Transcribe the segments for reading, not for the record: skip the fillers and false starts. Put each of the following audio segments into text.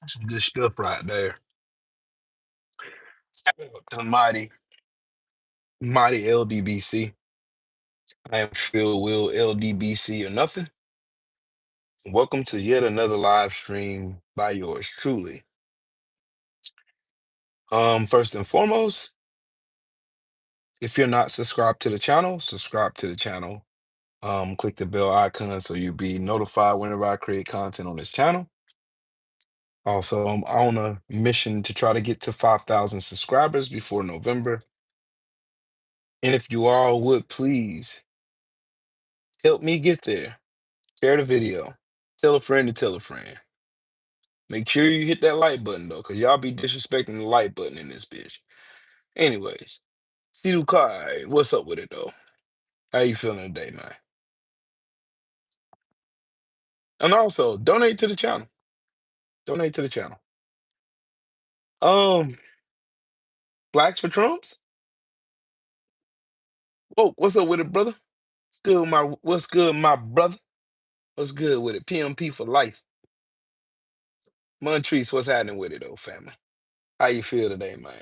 That's some good stuff right there. Shout out to the mighty LDBC. I am Phil Will LDBC or nothing. Welcome to yet another live stream by yours truly. First and foremost, if you're not subscribed to the channel, subscribe to the channel. Click the bell icon so you'll be notified whenever I create content on this channel. Also, I'm on a mission to try to get to 5,000 subscribers before November. And if you all would please help me get there, share the video, tell a friend to tell a friend. Make sure you hit that like button though, because y'all be disrespecting the like button in this bitch. Anyways, Sidu Kai, what's up with it though? How you feeling today, man? And also, donate to the channel. Donate to the channel. Um, Blacks for Trumps? Whoa, what's up with it, brother? What's good, my brother? What's good with it? PMP for life. Montrese, what's happening with it though, family? How you feel today, man?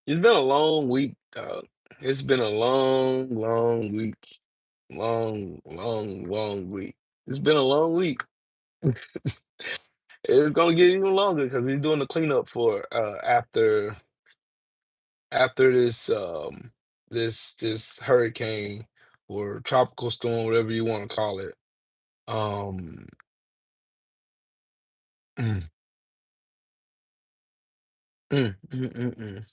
It's been a long week, dog. It's been a long week. Long week. It's been a long week. It's gonna get even longer because we're doing the cleanup for after this hurricane or tropical storm, whatever you want to call it. Um mm, mm, mm, mm,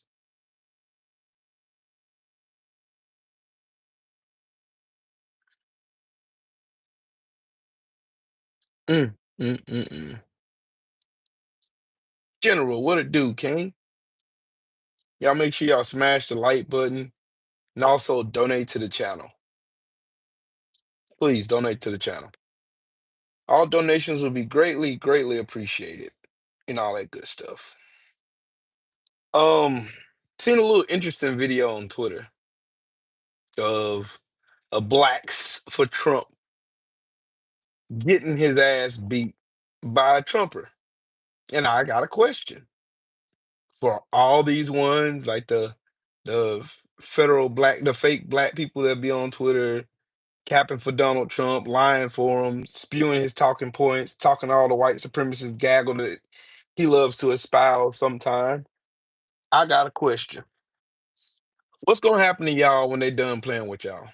mm, mm, mm. General, what it do, King? Y'all make sure y'all smash the like button and also donate to the channel. Please donate to the channel. All donations will be greatly appreciated and all that good stuff. Um, Seen a little interesting video on Twitter of a blacks for Trump getting his ass beat by a Trumper. And I got a question for all these ones, like the fake black people that be on Twitter capping for Donald Trump, lying for him, spewing his talking points, talking all the white supremacist gaggle that he loves to espouse sometimes. I got a question. What's gonna happen to y'all when they done playing with y'all?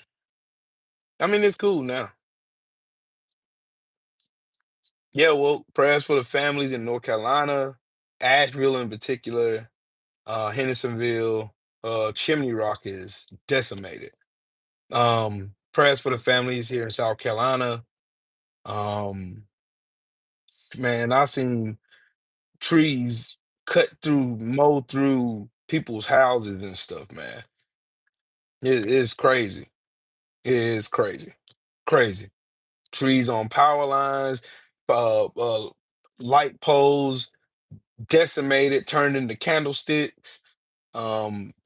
I mean, it's cool now. Yeah, well, prayers for the families in North Carolina, Asheville in particular, Hendersonville, Chimney Rock is decimated. Prayers for the families here in South Carolina. Um, Man, I seen trees cut through, mowed through people's houses and stuff, man. It's crazy. It is crazy. Crazy. Trees on power lines, uh, light poles decimated, turned into candlesticks,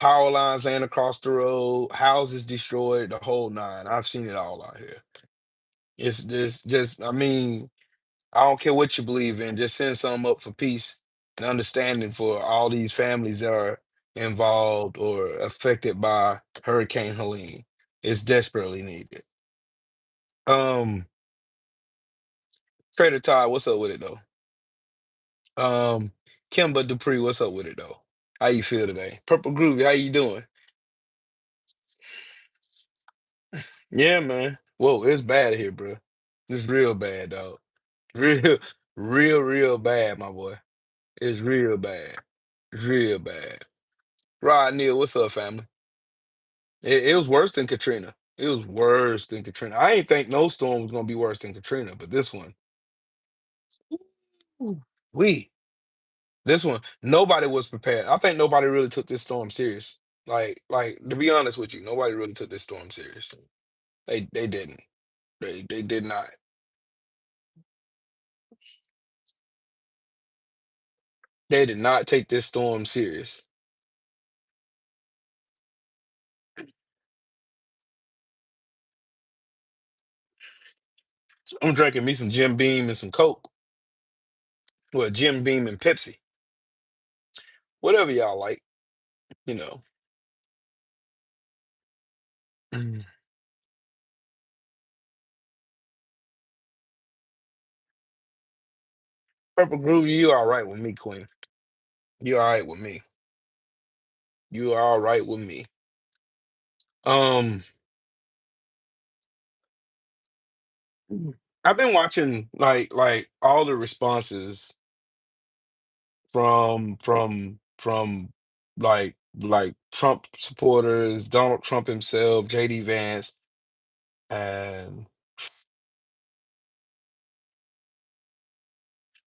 power lines laying across the road, houses destroyed, the whole nine. I've seen it all out here. It's just, I mean, I don't care what you believe in, just send something up for peace and understanding for all these families that are involved or affected by Hurricane Helene. It's desperately needed. Um, Trader Todd, what's up with it though? Kimba Dupree, what's up with it though? How you feel today? Purple Groovy, how you doing? Yeah, man. Whoa, it's bad here, bro. It's real bad, dog. Real, real bad, my boy. It's real bad. It's real bad. Rod Neal, what's up, family? It was worse than Katrina. It was worse than Katrina. I ain't think no storm was gonna be worse than Katrina, but this one, ooh, we this one, nobody was prepared. I think nobody really took this storm serious. Like to be honest with you, nobody really took this storm serious. They didn't. They did not. They did not take this storm serious. I'm drinking me some Jim Beam and some Coke. Well, Jim Beam and Pepsi, whatever y'all like, you know. Mm. Purple Groove, you all right with me, Queen. You all right with me. You are all right with me. Um, I've been watching like all the responses from like Trump supporters, Donald Trump himself, JD Vance, and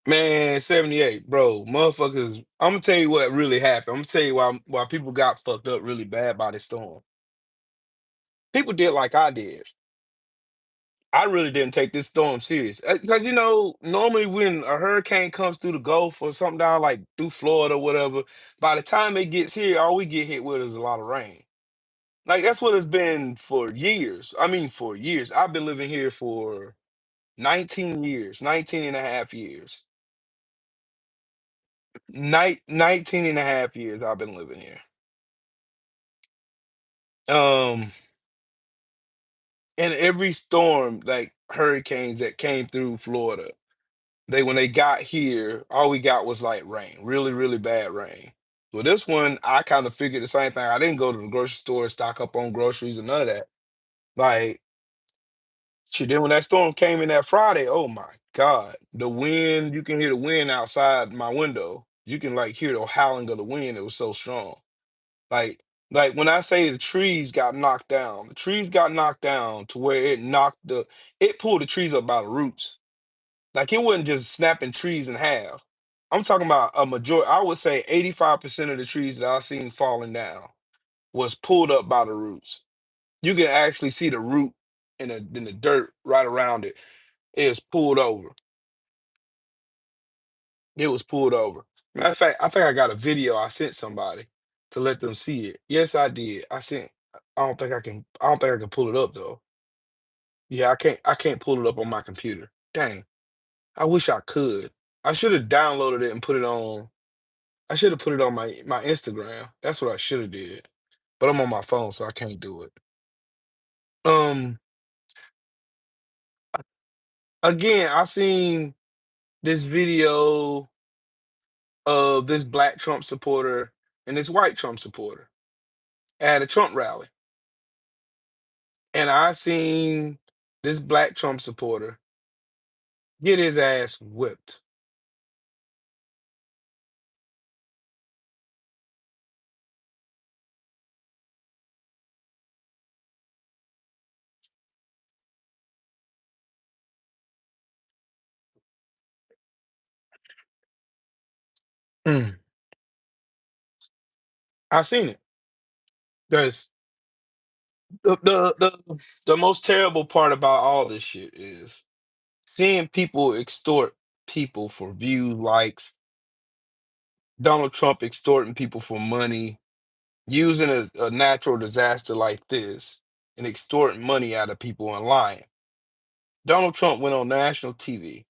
man, 78, bro, motherfuckers. I'm gonna tell you what really happened. I'm gonna tell you why people got fucked up really bad by this storm. People did like I did. I really didn't take this storm serious because normally when a hurricane comes through the Gulf or something down like through Florida or whatever, by the time it gets here, all we get hit with is a lot of rain. Like that's what it's been for years. I mean, for years. I've been living here for 19 years, 19 and a half years. 19 and a half years I've been living here. Um, and every storm, like hurricanes that came through Florida, when they got here, all we got was like rain, really, really bad rain. Well, this one, I kind of figured the same thing. I didn't go to the grocery store and stock up on groceries and none of that. Like, shit, then when that storm came in that Friday, oh my God, the wind, you can hear the wind outside my window. You can like hear the howling of the wind. It was so strong. Like, like when I say the trees got knocked down, the trees got knocked down to where it pulled the trees up by the roots. Like it wasn't just snapping trees in half. I'm talking about a majority. I would say 85% of the trees that I seen falling down was pulled up by the roots. You can actually see the root in the dirt right around it. It's pulled over. It was pulled over. Matter of fact, I think I got a video I sent somebody to let them see it. Yes, I did. I sent. I don't think I can. I don't think I can pull it up though. Yeah, I can't. I can't pull it up on my computer. Dang. I wish I could. I should have downloaded it and put it on. I should have put it on my Instagram. That's what I should have did. But I'm on my phone, so I can't do it. Um, again, I seen this video of this black Trump supporter and this white Trump supporter at a Trump rally. And I seen this black Trump supporter get his ass whipped. Mm. I seen it. Because the most terrible part about all this shit is seeing people extort people for views, likes, Donald Trump extorting people for money, using a natural disaster like this and extorting money out of people and lying. Donald Trump went on national TV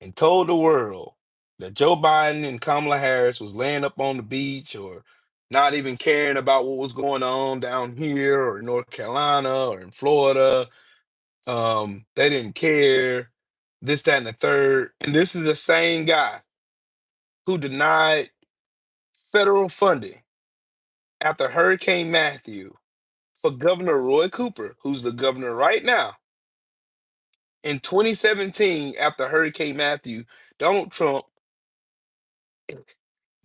and told the world that Joe Biden and Kamala Harris was laying up on the beach or not even caring about what was going on down here or in North Carolina or in Florida. They didn't care, this, that, and the third. And this is the same guy who denied federal funding after Hurricane Matthew for Governor Roy Cooper, who's the governor right now. In 2017, after Hurricane Matthew, Donald Trump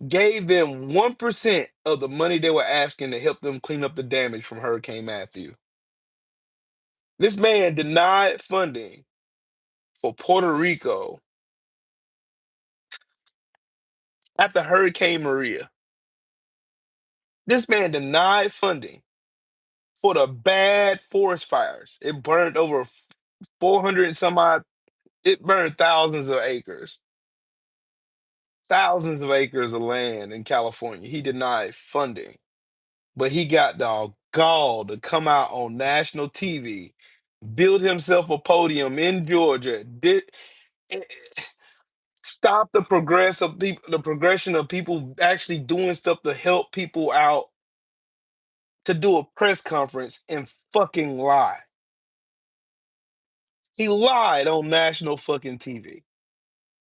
gave them 1% of the money they were asking to help them clean up the damage from Hurricane Matthew. This man denied funding for Puerto Rico after Hurricane Maria. This man denied funding for the bad forest fires. It burned over 400 and some odd, it burned thousands of acres of land in California. He denied funding, but he got the gall to come out on national TV, build himself a podium in Georgia, stop the progression of people actually doing stuff to help people out to do a press conference and fucking lie. He lied on national fucking TV.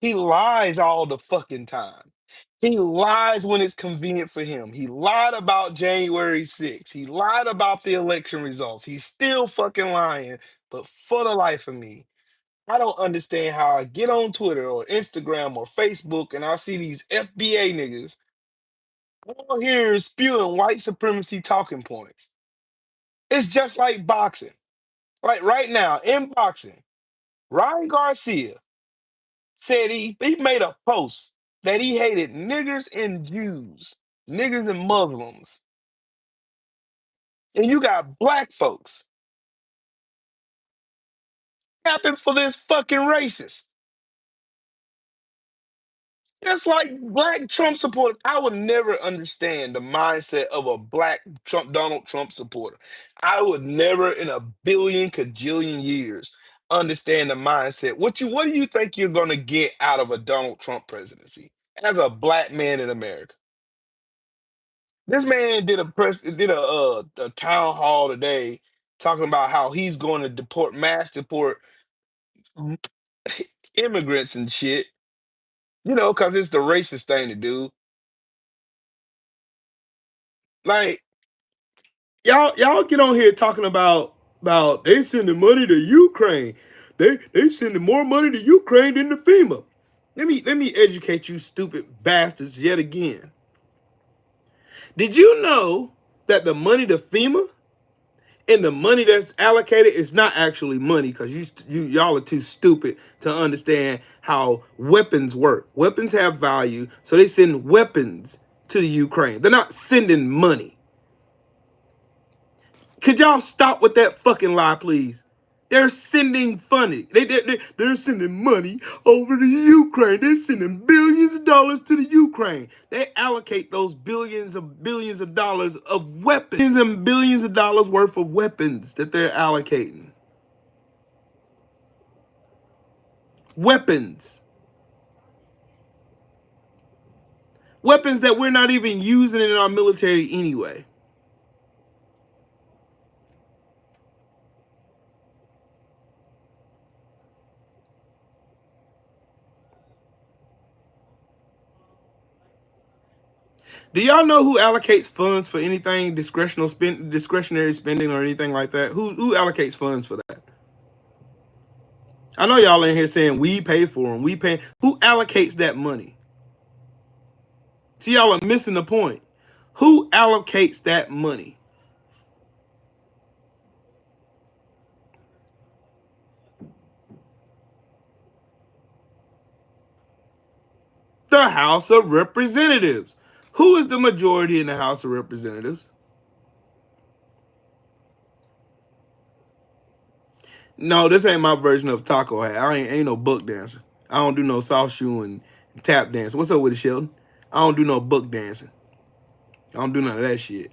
He lies all the fucking time. He lies when it's convenient for him. He lied about January 6th. He lied about the election results. He's still fucking lying. But for the life of me, I don't understand how I get on Twitter or Instagram or Facebook and I see these FBA niggas all here spewing white supremacy talking points. It's just like boxing. Like right now in boxing, Ryan Garcia said he made a post that he hated niggers and Jews, niggers and Muslims. And you got black folks capping for this fucking racist. It's like black Trump supporters. I would never understand the mindset of a black Donald Trump supporter. I would never in a billion cajillion years understand the mindset. What do you think you're gonna get out of a Donald Trump presidency as a black man in America? This man did a town hall today talking about how he's going to mass deport immigrants and shit, because it's the racist thing to do. Like, y'all get on here talking about they sending money to Ukraine. They sending more money to Ukraine than to FEMA. Let me educate you stupid bastards yet again. Did you know that the money to FEMA and the money that's allocated is not actually money, because y'all are too stupid to understand how weapons work. Weapons have value, so they send weapons to the Ukraine. They're not sending money. Could y'all stop with that fucking lie, please? They're sending funny. They're sending money over to Ukraine. They're sending billions of dollars to the Ukraine. They allocate those billions of dollars of weapons. Billions and billions of dollars worth of weapons that they're allocating. Weapons. Weapons that we're not even using in our military anyway. Do y'all know who allocates funds for anything discretionary spending or anything like that? Who allocates funds for that? I know y'all in here saying we pay for them. We pay. Who allocates that money? See, y'all are missing the point. Who allocates that money? The House of Representatives. Who is the majority in the House of Representatives? No, this ain't my version of taco hat. I ain't no book dancer. I don't do no soft shoe and tap dancing. What's up with it, Sheldon? I don't do no book dancing. I don't do none of that shit.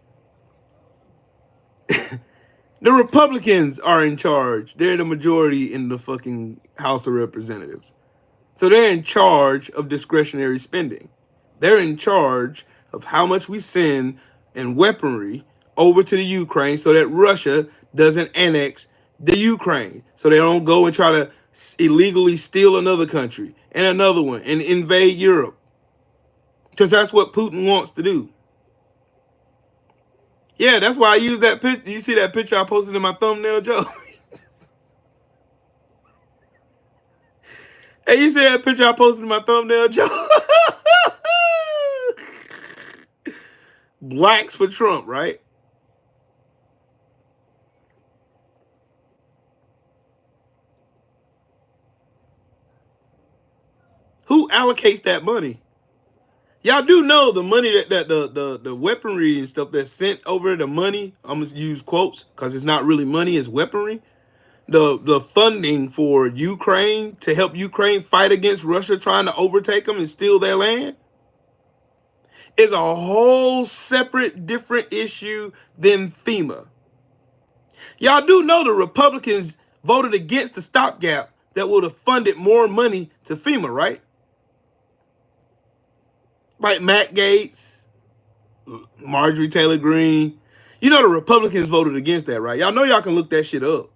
The Republicans are in charge. They're the majority in the fucking House of Representatives. So they're in charge of discretionary spending. They're in charge of how much we send in weaponry over to the Ukraine so that Russia doesn't annex the Ukraine. So they don't go and try to illegally steal another country and another one and invade Europe. Because that's what Putin wants to do. Yeah, that's why I use that picture. You see that picture I posted in my thumbnail, Joe? Hey, you see that picture I posted in my thumbnail, Joe? Blacks for Trump, right? Who allocates that money? Y'all do know the money that the weaponry and stuff that's sent over, the money, I'm gonna use quotes because it's not really money, it's weaponry. The funding for Ukraine to help Ukraine fight against Russia trying to overtake them and steal their land is a whole separate, different issue than FEMA. Y'all do know the Republicans voted against the stopgap that would have funded more money to FEMA, right? Like Matt Gaetz, Marjorie Taylor Greene. You know the Republicans voted against that, right? Y'all know y'all can look that shit up.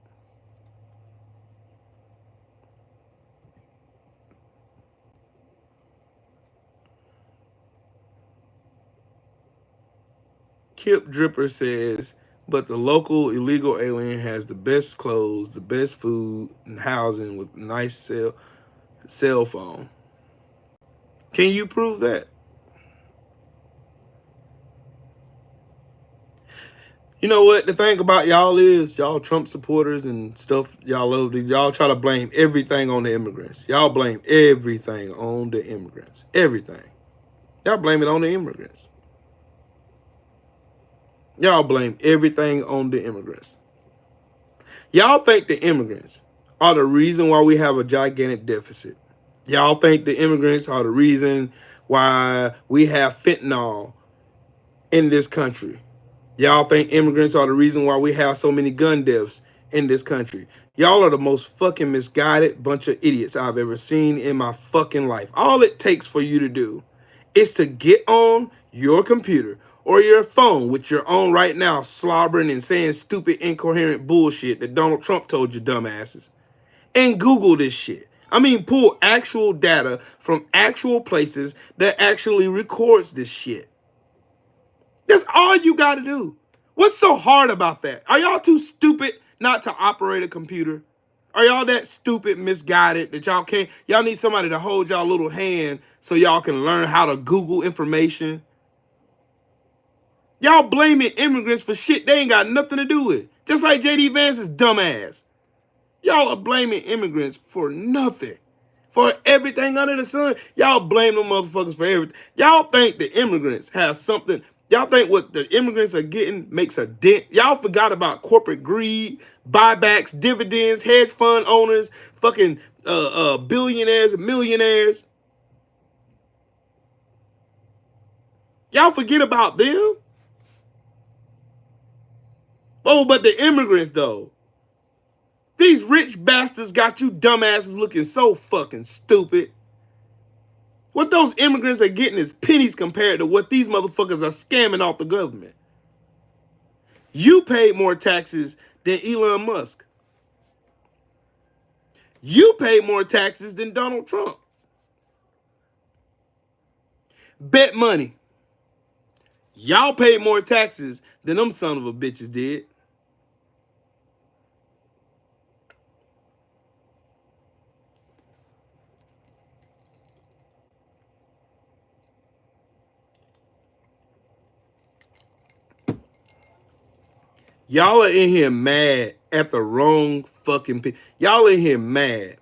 Kip Dripper says, but the local illegal alien has the best clothes, the best food and housing with nice cell phone. Can you prove that? You know what the thing about y'all is, y'all Trump supporters and stuff, y'all love y'all try to blame everything on the immigrants. Y'all blame everything on the immigrants. Everything. Y'all blame it on the immigrants. Y'all blame everything on the immigrants. Y'all think the immigrants are the reason why we have a gigantic deficit. Y'all think the immigrants are the reason why we have fentanyl in this country. Y'all think immigrants are the reason why we have so many gun deaths in this country. Y'all are the most fucking misguided bunch of idiots I've ever seen in my fucking life. All it takes for you to do is to get on your computer or your phone, which you're on right now, slobbering and saying stupid, incoherent bullshit that Donald Trump told you dumbasses, and Google this shit. I mean, pull actual data from actual places that actually records this shit. That's all you got to do. What's so hard about that? Are y'all too stupid not to operate a computer? Are y'all that stupid, misguided that y'all can't? Y'all need somebody to hold y'all little hand so y'all can learn how to Google information. Y'all blaming immigrants for shit they ain't got nothing to do with. Just like J.D. Vance's dumbass. Y'all are blaming immigrants for nothing. For everything under the sun. Y'all blame them motherfuckers for everything. Y'all think the immigrants have something. Y'all think what the immigrants are getting makes a dent. Y'all forgot about corporate greed, buybacks, dividends, hedge fund owners, fucking billionaires and millionaires. Y'all forget about them. Oh, but the immigrants though. These rich bastards got you dumbasses looking so fucking stupid. What those immigrants are getting is pennies compared to what these motherfuckers are scamming off the government. You paid more taxes than Elon Musk. You paid more taxes than Donald Trump. Bet money. Y'all paid more taxes than them son of a bitches did. Y'all are in here mad at the wrong fucking people. Y'all in here mad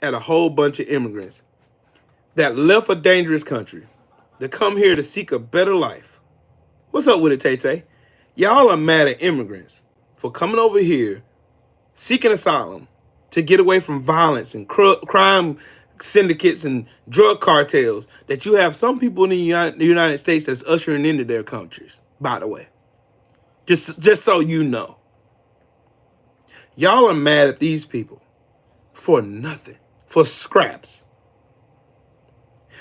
at a whole bunch of immigrants that left a dangerous country to come here to seek a better life. What's up with it, Tay-Tay? Y'all are mad at immigrants for coming over here seeking asylum to get away from violence and crime syndicates and drug cartels that you have some people in the United States that's ushering into their countries, by the way. Just so you know. Y'all are mad at these people for nothing, for scraps.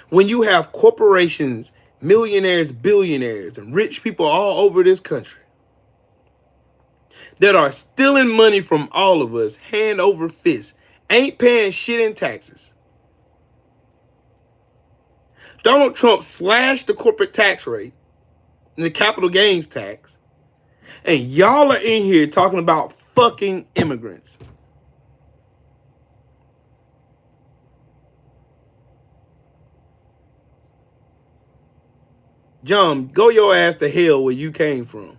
When you have corporations, millionaires, billionaires, and rich people all over this country that are stealing money from all of us hand over fist, ain't paying shit in taxes. Donald Trump slashed the corporate tax rate and the capital gains tax, and y'all are in here talking about fucking immigrants. John, go your ass to hell where you came from.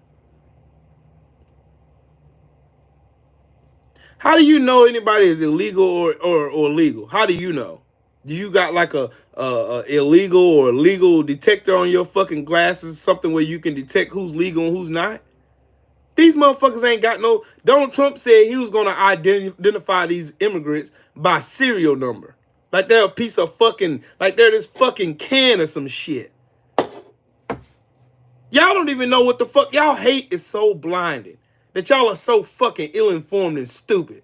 How do you know anybody is illegal or legal? How do you know? Do you got like a illegal or legal detector on your fucking glasses, something where you can detect who's legal and who's not? These motherfuckers ain't got no. Donald Trump said he was gonna identify these immigrants by serial number, like they're a piece of fucking, like they're this fucking can or some shit. Y'all don't even know what the fuck. Y'all hate is so blinding that y'all are so fucking ill-informed and stupid.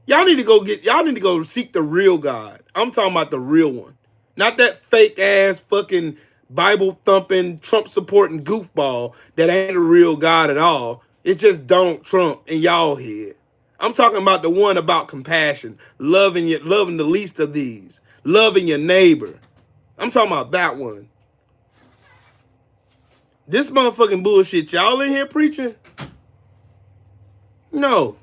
Y'all need to go seek the real God. I'm talking about the real one. Not that fake ass fucking Bible thumping, Trump supporting goofball that ain't a real God at all. It's just Donald Trump in y'all head. I'm talking about the one about compassion, loving the least of these, loving your neighbor. I'm talking about that one. This motherfucking bullshit y'all in here preaching? No.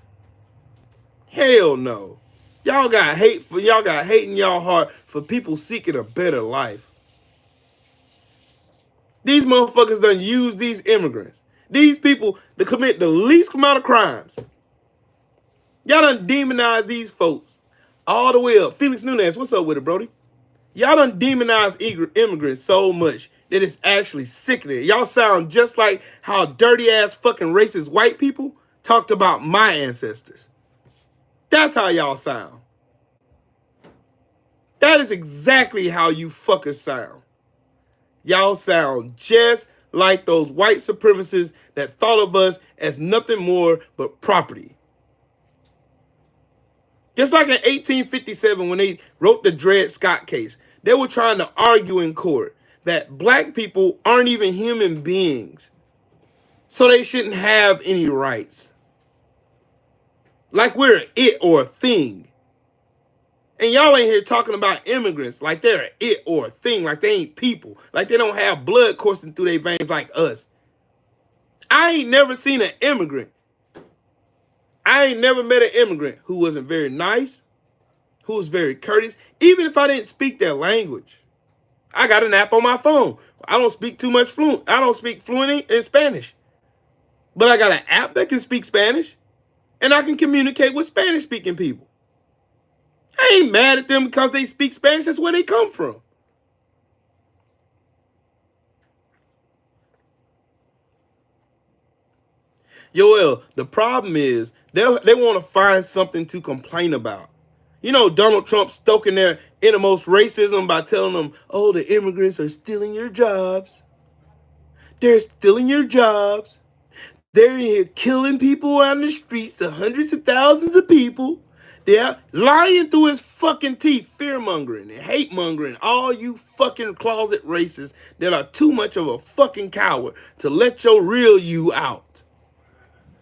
Hell no. Y'all got hate in y'all heart for people seeking a better life. These motherfuckers done use these immigrants, these people to commit the least amount of crimes. Y'all done demonize these folks all the way up. Felix Nunez, what's up with it, Brody? Y'all done demonize immigrants so much that it's actually sickening. Y'all sound just like how dirty ass fucking racist white people talked about my ancestors. That's how y'all sound. That is exactly how you fuckers sound. Y'all sound just like those white supremacists that thought of us as nothing more but property. Just like in 1857 when they wrote the Dred Scott case, they were trying to argue in court that black people aren't even human beings, so they shouldn't have any rights. Like we're it or a thing. And y'all ain't here talking about immigrants like they're it or a thing, like they ain't people, like they don't have blood coursing through their veins like us. I ain't never seen an immigrant. I ain't never met an immigrant who wasn't very nice, who was very courteous, even if I didn't speak their language. I got an app on my phone. I don't speak too much fluent. I don't speak fluent in Spanish. But I got an app that can speak Spanish, and I can communicate with Spanish-speaking people. I ain't mad at them because they speak Spanish. That's where they come from. Yoel, the problem is they want to find something to complain about. You know, Donald Trump stoking their innermost racism by telling them, oh, the immigrants are stealing your jobs. They're stealing your jobs. They're here killing people on the streets, the hundreds of thousands of people. They're lying through his fucking teeth, fear-mongering and hate-mongering all you fucking closet racists that are too much of a fucking coward to let your real you out.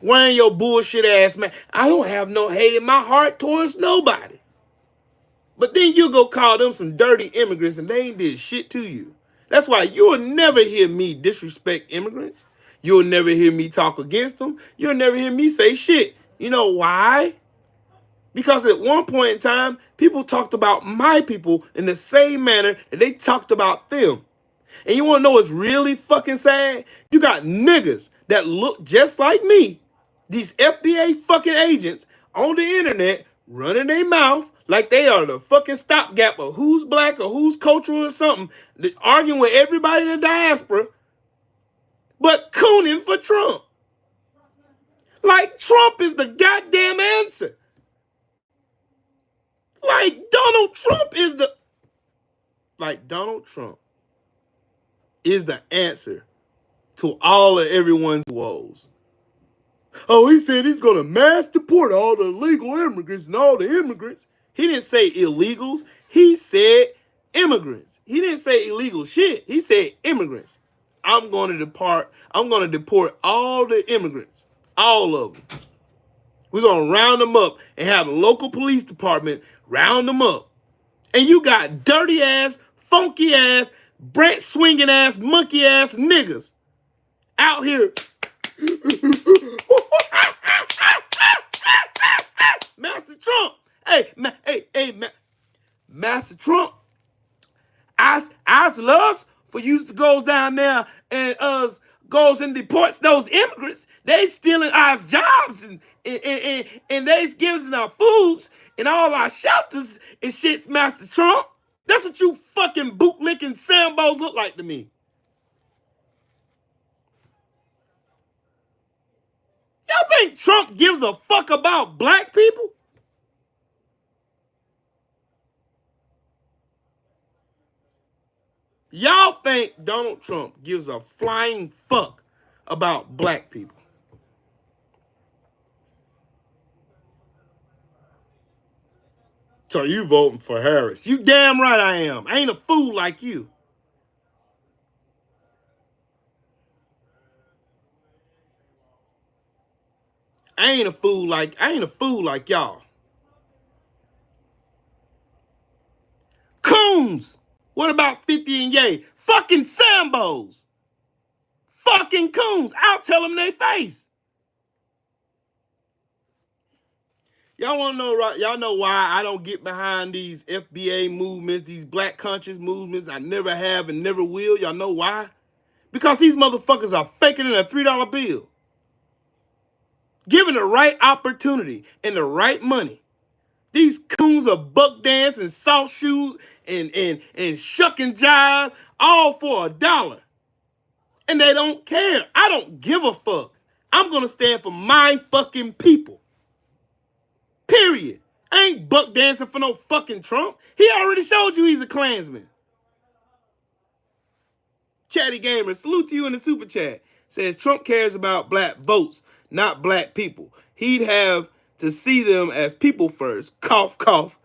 Wearing your bullshit ass man. I don't have no hate in my heart towards nobody. But then you go call them some dirty immigrants and they ain't did shit to you. That's why you'll never hear me disrespect immigrants. You'll never hear me talk against them. You'll never hear me say shit. You know why? Because at one point in time, people talked about my people in the same manner that they talked about them. And you want to know what's really fucking sad? You got niggas that look just like me, these FBA fucking agents on the internet running their mouth like they are the fucking stopgap of who's black or who's cultural or something, arguing with everybody in the diaspora, but cooning for Trump. Like Trump is the goddamn answer. Like Donald Trump is the answer to all of everyone's woes. Oh, he said he's going to mass deport all the illegal immigrants and all the immigrants. He didn't say illegals. He said immigrants. He didn't say illegal shit. He said immigrants. I'm going to deport all the immigrants. All of them. We're going to round them up and have the local police department round them up. And you got dirty ass, funky ass, branch swinging ass, monkey ass niggas out here. Master Trump. Master Trump. I loves for you to go down there and goes and deports those immigrants. They stealing our jobs and they giving us our foods and all our shelters and shits, Master Trump. That's what you fucking bootlicking Sambos look like to me. Y'all think Trump gives a fuck about black people? Y'all think Donald Trump gives a flying fuck about black people? So you voting for Harris? You damn right I am. I ain't a fool like you. I ain't a fool like y'all. Coons. What about 50 and Yay? Fucking Sambos. Fucking coons. I'll tell them they face. Y'all want to know, right? Y'all know why I don't get behind these FBA movements, these black conscious movements. I never have and never will. Y'all know why? Because these motherfuckers are faking in a $3 bill. Given the right opportunity and the right money, these coons are buck dancing, soft shoes, and shuck and jive, all for $1. And they don't care. I don't give a fuck. I'm gonna stand for my fucking people. Period. I ain't buck dancing for no fucking Trump. He already showed you he's a Klansman. Chatty Gamer, salute to you in the super chat. Says Trump cares about black votes, not black people. He'd have to see them as people first. Cough, cough.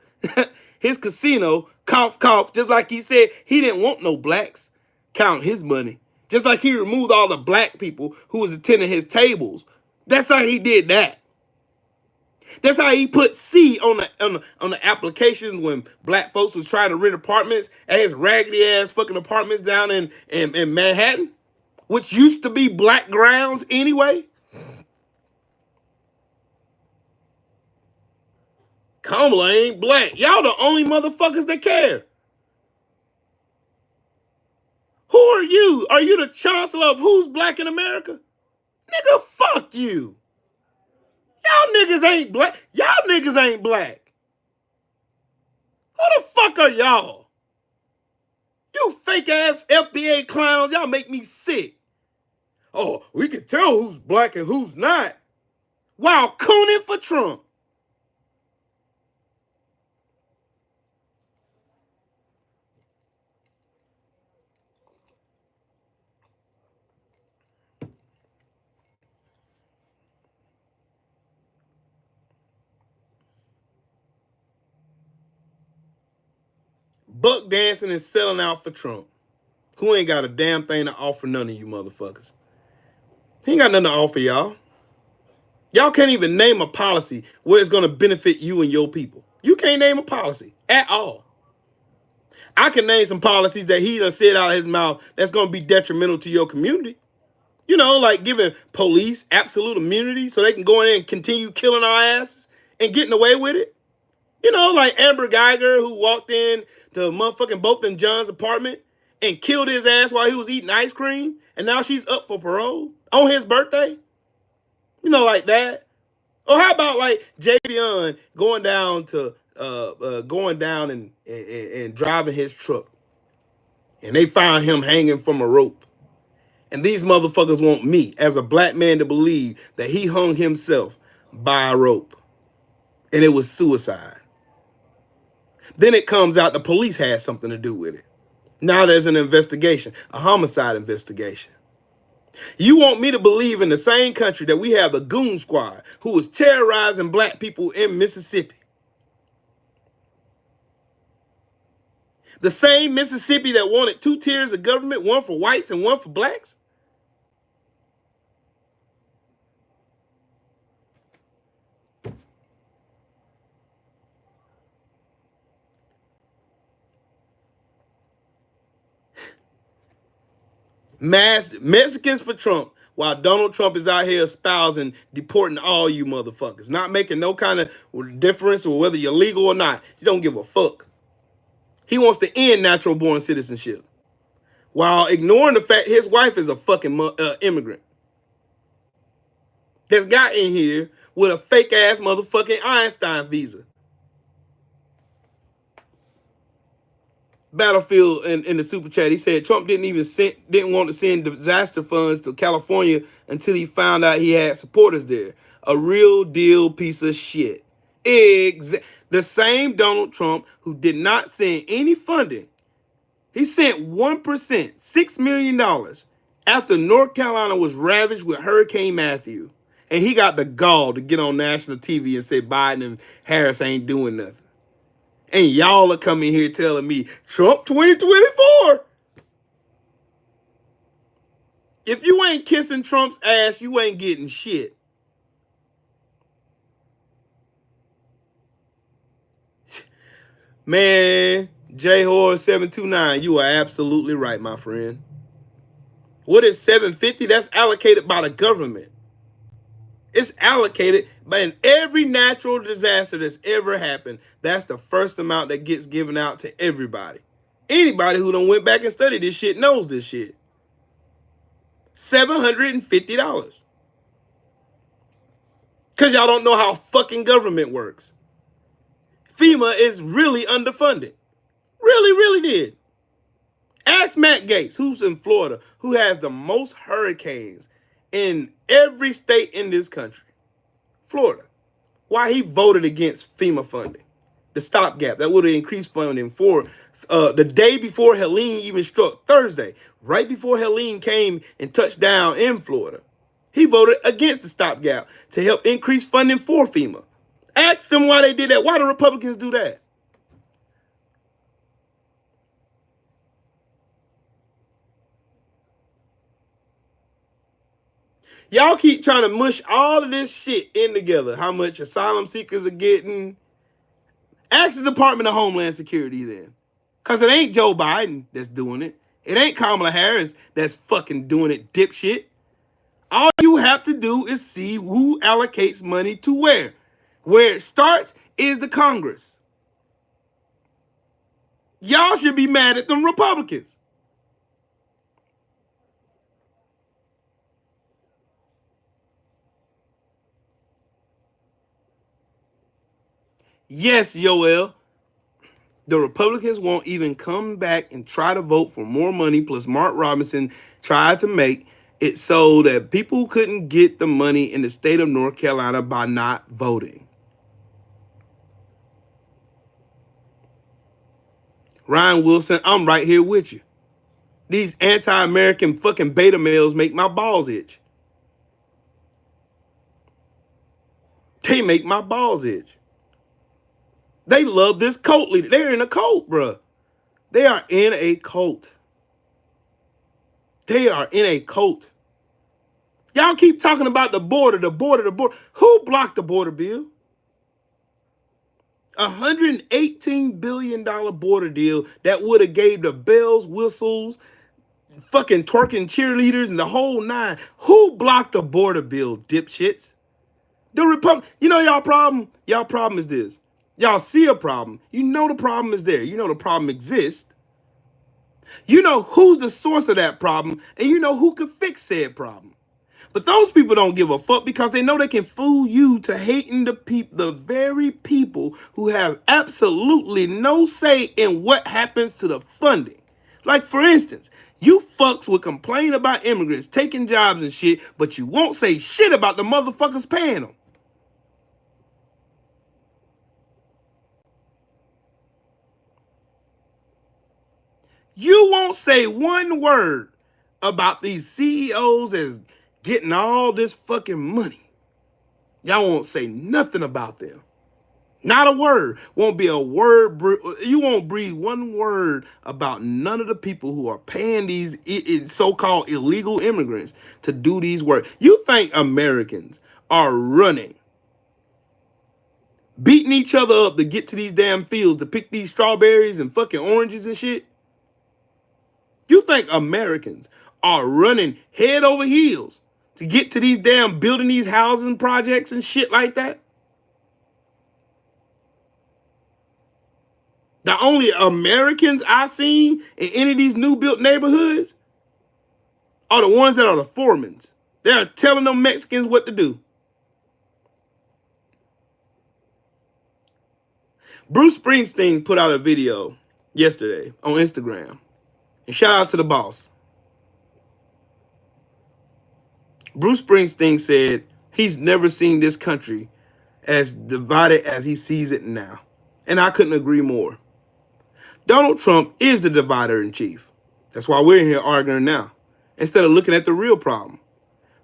His casino, cough, cough. Just like he said he didn't want no blacks. Count his money. Just like he removed all the black people who was attending his tables. That's how he did that. That's how he put C on the applications when black folks was trying to rent apartments at his raggedy ass fucking apartments down in Manhattan, which used to be black grounds anyway. Kamala ain't black. Y'all the only motherfuckers that care. Who are you? Are you the chancellor of who's black in America? Nigga, fuck you. Y'all niggas ain't black. Y'all niggas ain't black. Who the fuck are y'all? You fake ass FBA clowns, y'all make me sick. Oh, we can tell who's black and who's not. While cooning for Trump. Buck dancing and selling out for Trump. Who ain't got a damn thing to offer none of you motherfuckers. He ain't got nothing to offer y'all. Y'all can't even name a policy where it's going to benefit you and your people. You can't name a policy at all. I can name some policies that he done said out of his mouth that's going to be detrimental to your community. You know, like giving police absolute immunity so they can go in there and continue killing our asses and getting away with it. You know, like Amber Geiger, who walked in to motherfucking Both and John's apartment and killed his ass while he was eating ice cream, and now she's up for parole on his birthday. You know, like that. Or how about like Javion going down to and driving his truck, and they found him hanging from a rope. And these motherfuckers want me as a black man to believe that he hung himself by a rope, and it was suicide. Then it comes out the police had something to do with it. Now there's an investigation, a homicide investigation. You want me to believe in the same country that we have the goon squad who was terrorizing black people in Mississippi. The same Mississippi that wanted 2 tiers of government, one for whites and one for blacks. Mass Mexicans for Trump, while Donald Trump is out here espousing deporting all you motherfuckers, not making no kind of difference or whether you're legal or not. You don't give a fuck. He wants to end natural born citizenship while ignoring the fact his wife is a fucking immigrant that's got in here with a fake ass motherfucking Einstein visa. Battlefield in the super chat, he said Trump didn't want to send disaster funds to California until he found out he had supporters there. A real deal piece of shit. The same Donald Trump who did not send any funding. He sent 1%, $6 million, after North Carolina was ravaged with Hurricane Matthew. And he got the gall to get on national TV and say Biden and Harris ain't doing nothing. And y'all are coming here telling me Trump 2024. If you ain't kissing Trump's ass, you ain't getting shit. Man, J Horror 729, you are absolutely right, my friend. What is 750? That's allocated by the government. It's allocated, but in every natural disaster that's ever happened, that's the first amount that gets given out to everybody. Anybody who done went back and studied this shit knows this shit. $750. Because y'all don't know how fucking government works. FEMA is really underfunded. Really, really did. Ask Matt Gaetz, who's in Florida, who has the most hurricanes in every state in this country. Florida. Why he voted against FEMA funding. The stopgap that would have increased funding for the day before Helene even struck, Thursday, right before Helene came and touched down in Florida. He voted against the stopgap to help increase funding for FEMA. Ask them why they did that. Why do Republicans do that? Y'all keep trying to mush all of this shit in together. How much asylum seekers are getting. Ask the Department of Homeland Security then. Because it ain't Joe Biden that's doing it. It ain't Kamala Harris that's fucking doing it, dipshit. All you have to do is see who allocates money to where. Where it starts is the Congress. Y'all should be mad at them Republicans. Yes, Yoel, the Republicans won't even come back and try to vote for more money. Plus, Mark Robinson tried to make it so that people couldn't get the money in the state of North Carolina by not voting. Ryan Wilson, I'm right here with you. These anti-American fucking beta males make my balls itch. They make my balls itch. They love this cult leader. They're in a cult, bruh. They are in a cult. They are in a cult. Y'all keep talking about the border, the border, the border. Who blocked the border bill? $118 billion border deal that would have gave the bells, whistles, fucking twerking cheerleaders and the whole nine. Who blocked the border bill, dipshits? The Republic. You know y'all problem? Y'all problem is this. Y'all see a problem. You know the problem is there. You know the problem exists. You know who's the source of that problem, and you know who could fix said problem. But those people don't give a fuck because they know they can fool you to hating the very people who have absolutely no say in what happens to the funding. Like, for instance, you fucks would complain about immigrants taking jobs and shit, but you won't say shit about the motherfuckers paying them. You won't say one word about these CEOs as getting all this fucking money. Y'all won't say nothing about them. Not a word. Won't be a word. You won't breathe one word about none of the people who are paying these so-called illegal immigrants to do these work. You think Americans are running, beating each other up to get to these damn fields to pick these strawberries and fucking oranges and shit? You think Americans are running head over heels to get to these damn building these housing projects and shit like that? The only Americans I seen in any of these new built neighborhoods are the ones that are the foremans. They're telling them Mexicans what to do. Bruce Springsteen put out a video yesterday on Instagram. And shout out to the boss. Bruce Springsteen said he's never seen this country as divided as he sees it now. And I couldn't agree more. Donald Trump is the divider in chief. That's why we're in here arguing now, instead of looking at the real problem.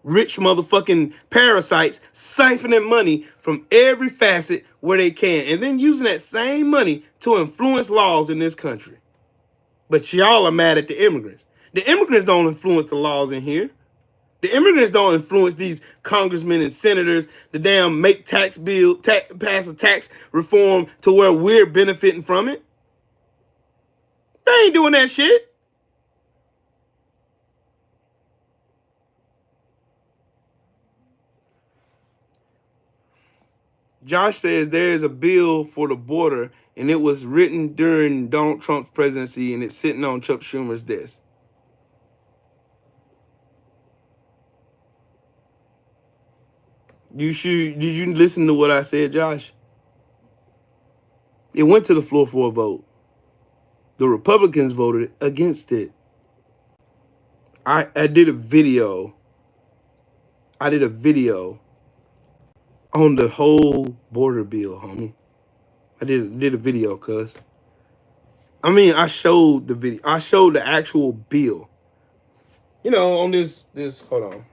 rich motherfucking parasites siphoning money from every facet where they can, and then using that same money to influence laws in this country. But y'all are mad at the immigrants. The immigrants don't influence the laws in here. The immigrants don't influence these congressmen and senators to damn make tax bill, pass a tax reform to where we're benefiting from it. They ain't doing that shit. Josh says there is a bill for the border, and it was written during Donald Trump's presidency, and it's sitting on Chuck Schumer's desk. Did you listen to what I said, Josh? It went to the floor for a vote. The Republicans voted against it. I did a video. I did a video on the whole border bill, homie. I did a video, cuz. I mean, I showed the video. I showed the actual bill. You know, on this hold on.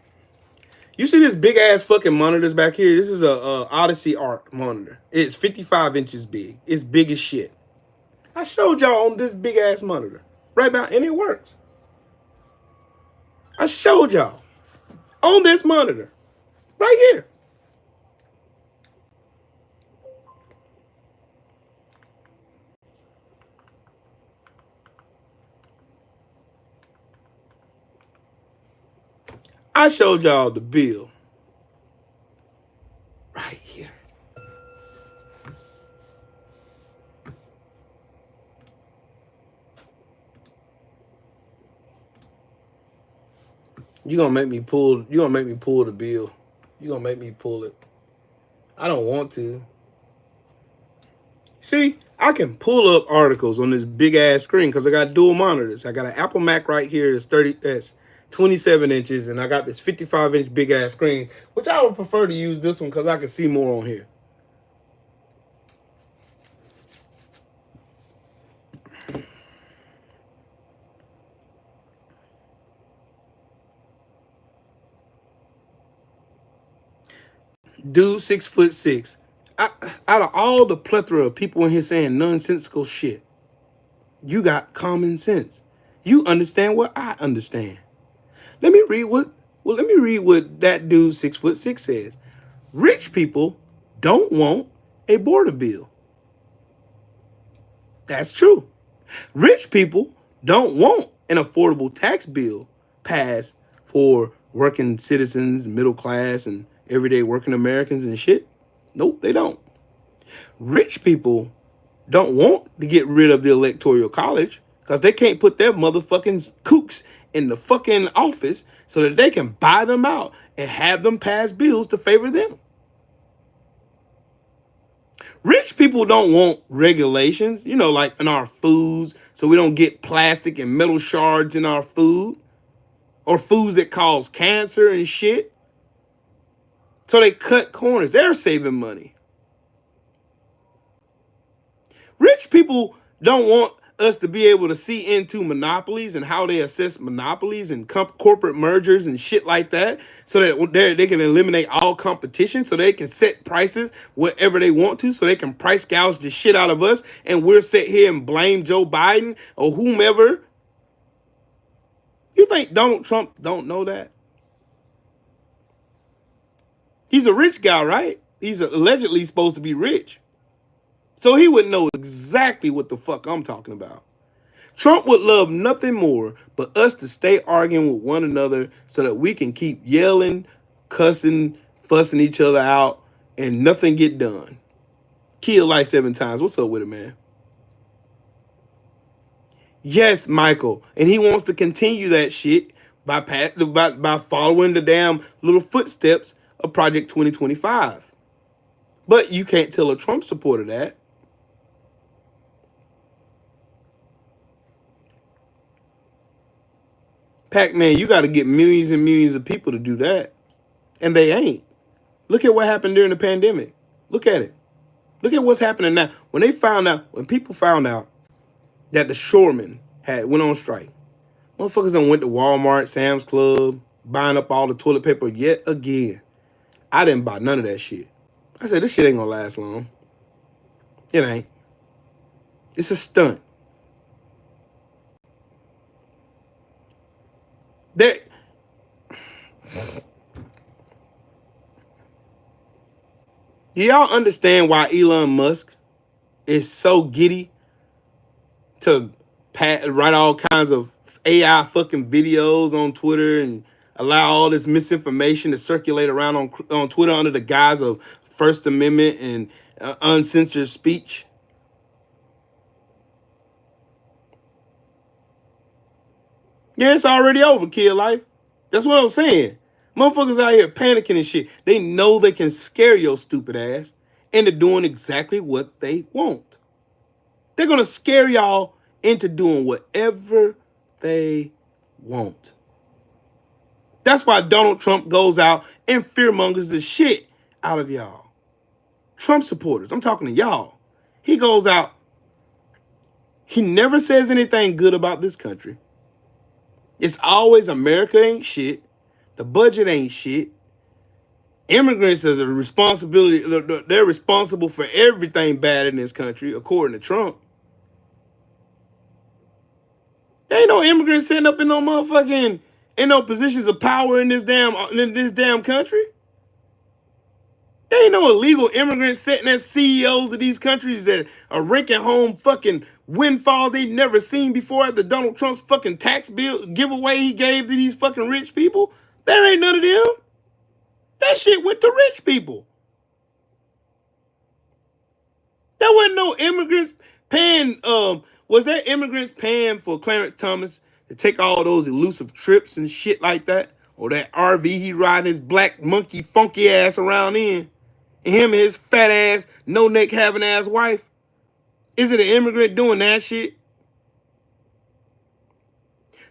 You see this big ass fucking monitors back here? This is a Odyssey Arc monitor. It's 55 inches big. It's big as shit. I showed y'all on this big ass monitor. Right now, and it works. I showed y'all on this monitor. Right here. I showed y'all the bill. Right here. You gonna make me pull the bill. You gonna make me pull it. I don't want to. See, I can pull up articles on this big ass screen because I got dual monitors. I got an Apple Mac right here that's 27 inches, and I got this 55-inch big ass screen, which I would prefer to use this one because I can see more on here. Dude, 6'6". Out of all the plethora of people in here saying nonsensical shit, you got common sense. You understand what I understand. Let me read what that dude 6'6" says. Rich people don't want a border bill. That's true. Rich people don't want an affordable tax bill passed for working citizens, middle class, and everyday working Americans and shit. Nope, they don't. Rich people don't want to get rid of the electoral college because they can't put their motherfucking kooks in the fucking office so that they can buy them out and have them pass bills to favor them. Rich people don't want regulations, like in our foods, so we don't get plastic and metal shards in our food, or foods that cause cancer and shit. So they cut corners. They're saving money. Rich people don't want us to be able to see into monopolies and how they assess monopolies and corporate mergers and shit like that, so that they can eliminate all competition, so they can set prices whatever they want to, so they can price gouge the shit out of us, and we're sit here and blame Joe Biden or whomever. You think Donald Trump don't know that? He's a rich guy, right? He's allegedly supposed to be rich. So he would know exactly what the fuck I'm talking about. Trump would love nothing more but us to stay arguing with one another so that we can keep yelling, cussing, fussing each other out, and nothing get done. Kill like 7 times. What's up with it, man? Yes, Michael. And he wants to continue that shit by following the damn little footsteps of Project 2025. But you can't tell a Trump supporter that. Pac-Man, you got to get millions and millions of people to do that. And they ain't. Look at what happened during the pandemic. Look at it. Look at what's happening now. When people found out that the shoremen went on strike, motherfuckers done went to Walmart, Sam's Club, buying up all the toilet paper yet again. I didn't buy none of that shit. I said, this shit ain't gonna last long. It ain't. It's a stunt. That Do y'all understand why Elon Musk is so giddy to write all kinds of AI fucking videos on Twitter and allow all this misinformation to circulate around on Twitter under the guise of First Amendment and uncensored speech? Yeah, it's already over, kid life. That's what I'm saying. Motherfuckers out here panicking and shit. They know they can scare your stupid ass into doing exactly what they want. They're gonna scare y'all into doing whatever they want. That's why Donald Trump goes out and fearmongers the shit out of y'all. Trump supporters, I'm talking to y'all. He goes out, he never says anything good about this country. It's always America ain't shit. The budget ain't shit. Immigrants is a responsibility. They're responsible for everything bad in this country, according to Trump. There ain't no immigrants sitting up in no motherfucking in no positions of power in this damn country. There ain't no illegal immigrants sitting as CEOs of these countries that are raking home fucking windfalls they never seen before at the Donald Trump's fucking tax bill giveaway he gave to these fucking rich people. There ain't none of them. That shit went to rich people. There wasn't no immigrants paying. Was there immigrants paying for Clarence Thomas to take all those elusive trips and shit like that, or that RV he riding his black monkey funky ass around in, and him and his fat ass no neck having ass wife? Is it an immigrant doing that shit?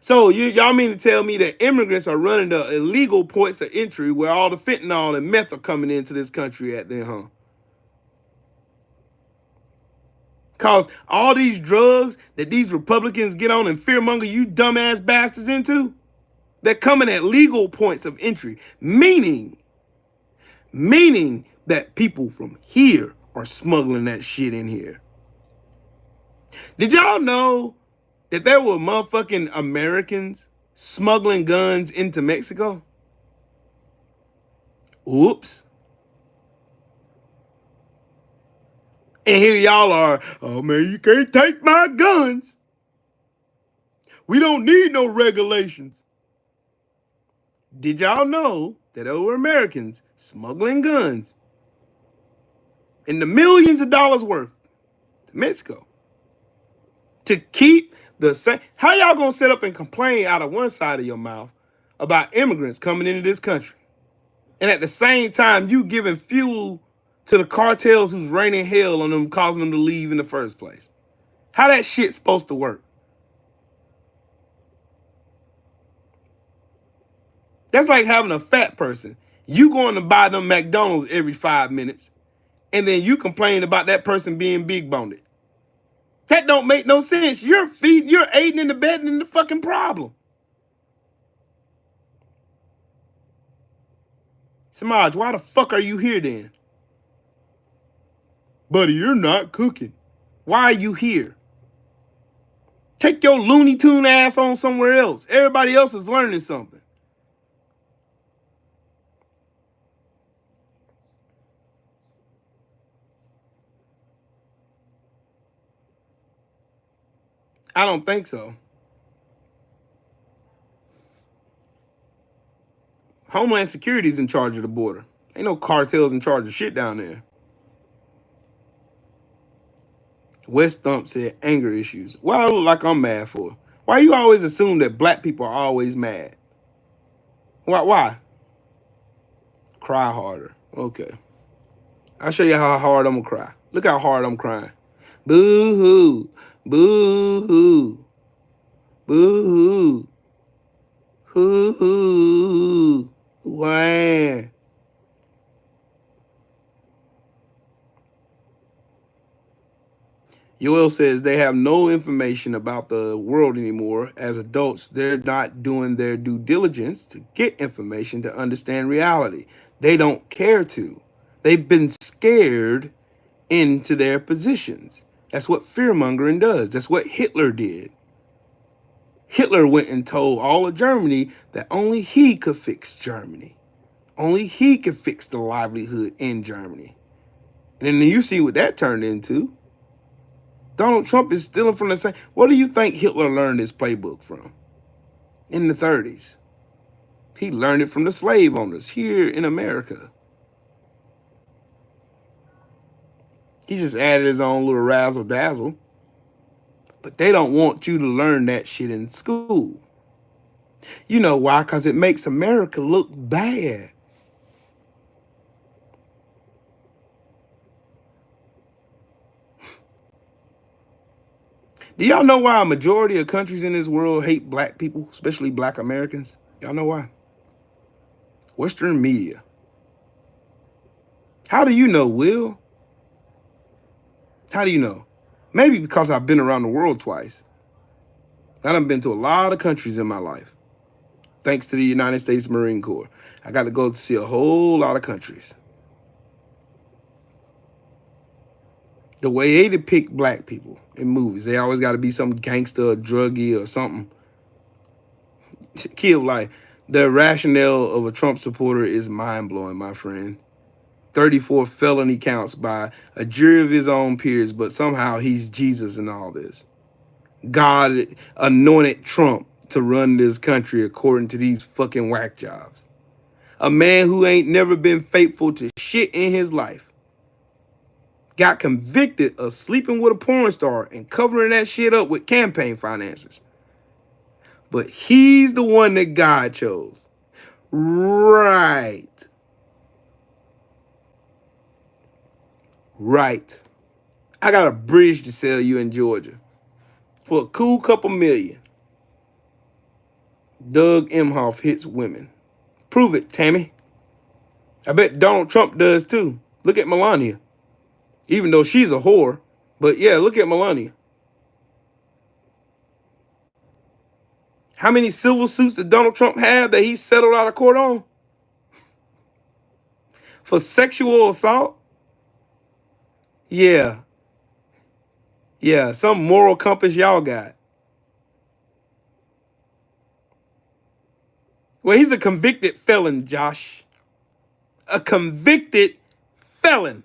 So y'all mean to tell me that immigrants are running the illegal points of entry where all the fentanyl and meth are coming into this country at then, huh? Cause all these drugs that these Republicans get on and fearmonger you dumbass bastards into, they're coming at legal points of entry, meaning that people from here are smuggling that shit in here. Did y'all know that there were motherfucking Americans smuggling guns into Mexico? Oops. And here y'all are, oh man, you can't take my guns. We don't need no regulations. Did y'all know that there were Americans smuggling guns in the millions of dollars worth to Mexico to keep the same? How y'all gonna sit up and complain out of one side of your mouth about immigrants coming into this country, and at the same time you giving fuel to the cartels who's raining hell on them, causing them to leave in the first place? How that shit supposed to work? That's like having a fat person. You going to buy them McDonald's every 5 minutes, and then you complain about that person being big boned. That don't make no sense. You're aiding and abetting in the fucking problem. Samaj, why the fuck are you here then? Buddy, you're not cooking. Why are you here? Take your Looney Tune ass on somewhere else. Everybody else is learning something. I don't think so. Homeland Security's in charge of the border. Ain't no cartels in charge of shit down there. West Thump said anger issues. Why I look like I'm mad for? Why you always assume that black people are always mad? Why? Cry harder. Okay. I'll show you how hard I'm gonna cry. Look how hard I'm crying. Boo hoo. Boo hoo. Boo hoo. Hoo hoo. Wah. Yoel says they have no information about the world anymore. As adults, they're not doing their due diligence to get information to understand reality. They don't care to. They've been scared into their positions. That's what fear mongering does. That's what Hitler did. Hitler went and told all of Germany that only he could fix Germany. Only he could fix the livelihood in Germany. And then you see what that turned into. Donald Trump is stealing from the same. What do you think Hitler learned his playbook from? In the 30s. He learned it from the slave owners here in America. He just added his own little razzle dazzle. But they don't want you to learn that shit in school. You know why? Because it makes America look bad. Do y'all know why a majority of countries in this world hate black people, especially black Americans? Y'all know why? Western media. How do you know, Will? How do you know? Maybe because I've been around the world twice. I done been to a lot of countries in my life. Thanks to the United States Marine Corps. I got to go to see a whole lot of countries. The way they depict black people in movies, they always got to be some gangster or druggie or something. Kill like the rationale of a Trump supporter is mind-blowing, my friend. 34 felony counts by a jury of his own peers, but somehow he's Jesus in all this. God anointed Trump to run this country according to these fucking whack jobs. A man who ain't never been faithful to shit in his life got convicted of sleeping with a porn star and covering that shit up with campaign finances. But he's the one that God chose. Right. Right. I got a bridge to sell you in Georgia for a cool couple million. Doug Emhoff hits women. Prove it, Tammy. I bet Donald Trump does too. Look at Melania. Even though she's a whore. But yeah, look at Melania. How many civil suits did Donald Trump have that he settled out of court on? For sexual assault? Yeah. Yeah, some moral compass y'all got. Well, he's a convicted felon, Josh. A convicted felon.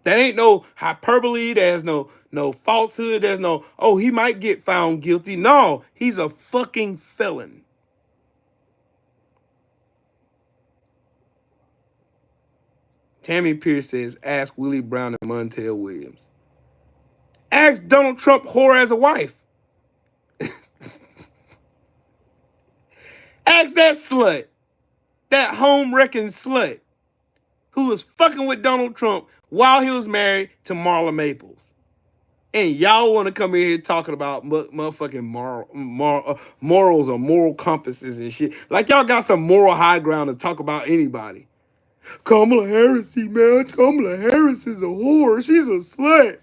That ain't no hyperbole. There's no falsehood. There's no, oh, he might get found guilty. No, he's a fucking felon. Tammy Pierce says, ask Willie Brown and Montel Williams. Ask Donald Trump whore as a wife. Ask that slut, that home wrecking slut, who was fucking with Donald Trump while he was married to Marla Maples. And y'all want to come in here talking about motherfucking morals or moral compasses and shit. Like y'all got some moral high ground to talk about anybody. Kamala Harris, man. Kamala Harris is a whore. She's a slut.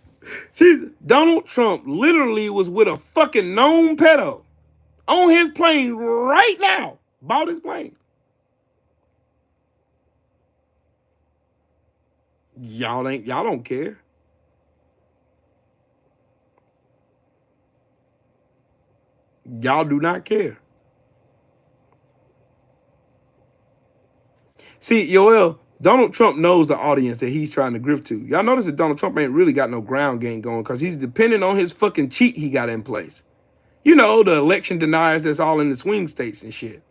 Donald Trump literally was with a fucking known pedo on his plane right now. Bought his plane. Y'all don't care. Y'all do not care. See, Yoel, Donald Trump knows the audience that he's trying to grip to. Y'all notice that Donald Trump ain't really got no ground game going because he's dependent on his fucking cheat he got in place. You know, the election deniers that's all in the swing states and shit.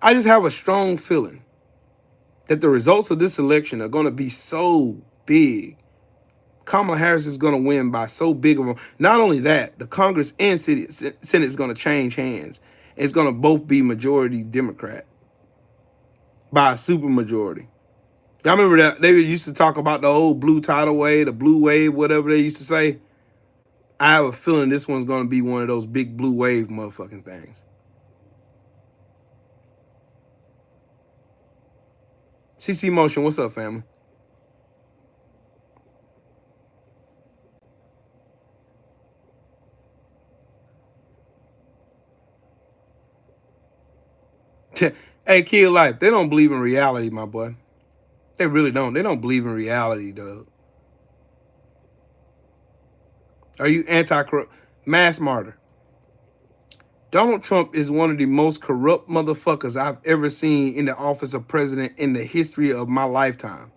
I just have a strong feeling that the results of this election are going to be so big. Kamala Harris is going to win by so big of a... Not only that, the Congress and Senate is going to change hands. It's going to both be majority Democrat by a super majority. Y'all remember that they used to talk about the old blue tidal wave, the blue wave, whatever they used to say? I have a feeling this one's going to be one of those big blue wave motherfucking things. CC Motion, what's up, family? Hey, Kid Life, they don't believe in reality, my boy. They really don't. They don't believe in reality, dog. Are you anti-corrupt? Mass martyr. Donald Trump is one of the most corrupt motherfuckers I've ever seen in the office of president in the history of my lifetime.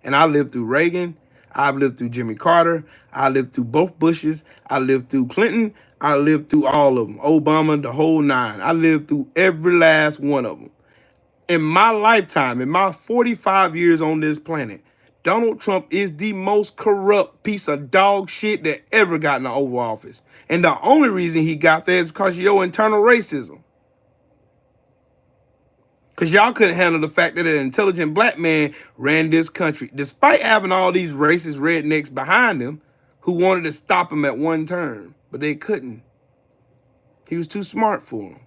And I lived through Reagan. I've lived through Jimmy Carter. I lived through both Bushes. I lived through Clinton. I lived through all of them. Obama, the whole nine. I lived through every last one of them. In my lifetime, in my 45 years on this planet, Donald Trump is the most corrupt piece of dog shit that ever got in the Oval Office. And the only reason he got there is because of your internal racism. Because y'all couldn't handle the fact that an intelligent black man ran this country, despite having all these racist rednecks behind him who wanted to stop him at one term. But they couldn't. He was too smart for them.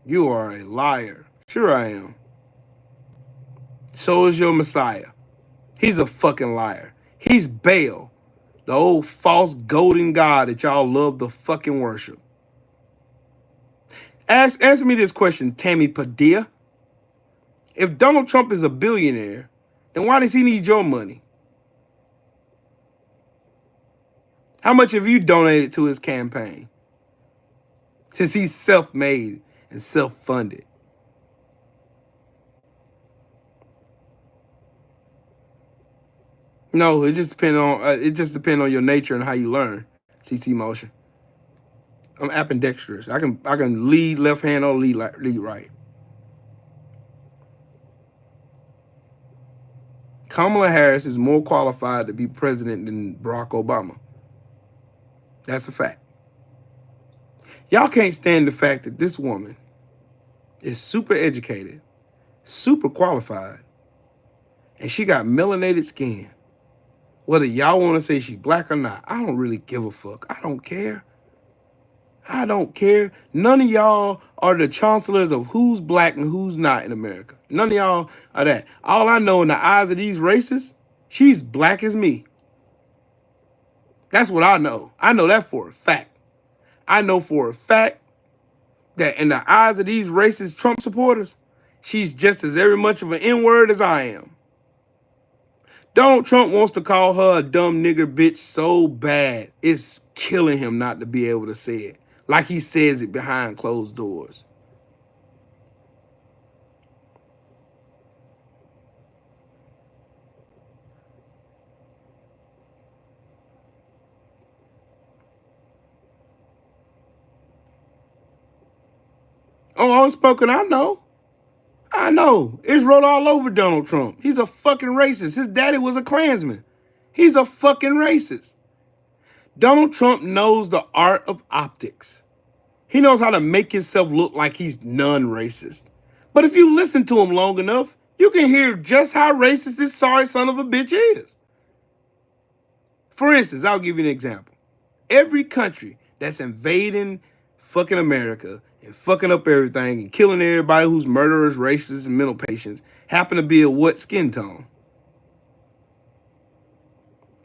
You are a liar. Sure I am. So is your Messiah. He's a fucking liar. He's Baal, the old false golden god that y'all love to fucking worship. Answer me this question, Tammy Padilla. If Donald Trump is a billionaire, then why does he need your money? How much have you donated to his campaign? Since he's self-made and self-funded. No, it just depends on your nature and how you learn. CC motion. I'm ambidextrous. I can lead left hand or lead right. Kamala Harris is more qualified to be president than Barack Obama. That's a fact. Y'all can't stand the fact that this woman is super educated, super qualified, and she got melanated skin. Whether y'all want to say she's black or not, I don't really give a fuck. I don't care. I don't care. None of y'all are the chancellors of who's black and who's not in America. None of y'all are that. All I know in the eyes of these racists, she's black as me. That's what I know. I know that for a fact. I know for a fact that in the eyes of these racist Trump supporters, she's just as very much of an N-word as I am. Donald Trump wants to call her a dumb nigger bitch so bad, it's killing him not to be able to say it. Like he says it behind closed doors. Oh, unspoken, I know. I know. It's wrote all over Donald Trump. He's a fucking racist. His daddy was a Klansman. He's a fucking racist. Donald Trump knows the art of optics. He knows how to make himself look like he's non-racist. But if you listen to him long enough, you can hear just how racist this sorry son of a bitch is. For instance, I'll give you an example. Every country that's invading fucking America and fucking up everything and killing everybody who's murderers, racists, and mental patients happen to be a what skin tone?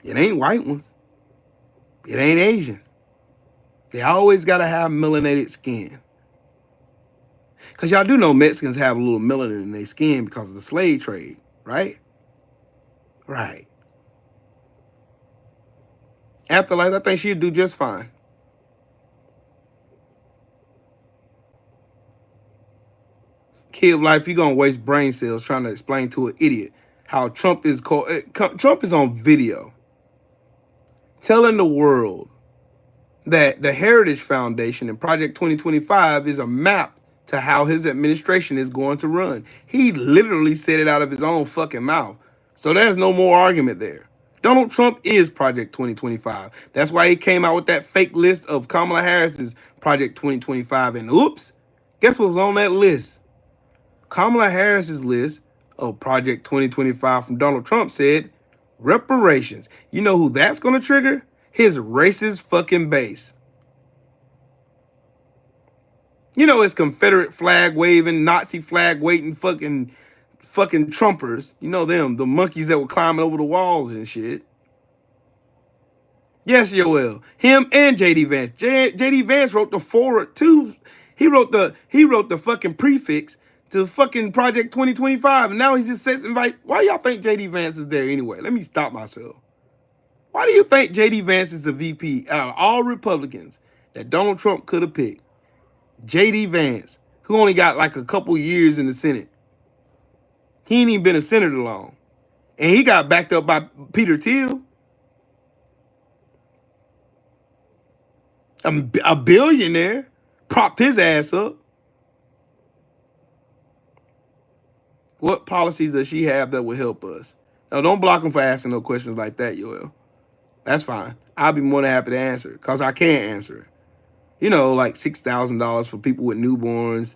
It ain't white ones. It ain't Asian. They always gotta have melanated skin. Because y'all do know Mexicans have a little melanin in their skin because of the slave trade, right? Right. Afterlife, I think she'd do just fine. Kid life, you're gonna waste brain cells trying to explain to an idiot how Trump is on video telling the world that the Heritage Foundation and Project 2025 is a map to how his administration is going to run. He literally said it out of his own fucking mouth. So there's no more argument there. Donald Trump is Project 2025. That's why he came out with that fake list of Kamala Harris's Project 2025. And oops, guess what was on that list? Kamala Harris's list of Project 2025 from Donald Trump said reparations. You know who that's going to trigger? His racist fucking base. You know, his Confederate flag waving, Nazi flag waving fucking Trumpers. You know them, the monkeys that were climbing over the walls and shit. Yes, Yoel. Him and JD Vance. JD Vance wrote the forward too. He wrote the fucking prefix to fucking Project 2025. And now he's just says invite. Why do y'all think JD Vance is there anyway? Let me stop myself. Why do you think JD Vance is the VP out of all Republicans that Donald Trump could have picked? JD Vance, who only got like a couple years in the Senate. He ain't even been a senator long. And he got backed up by Peter Thiel, a billionaire, propped his ass up. What policies does she have that would help us? Now, don't block him for asking no questions like that, Yoel. That's fine. I'll be more than happy to answer because I can't answer it. You know, like $6,000 for people with newborns,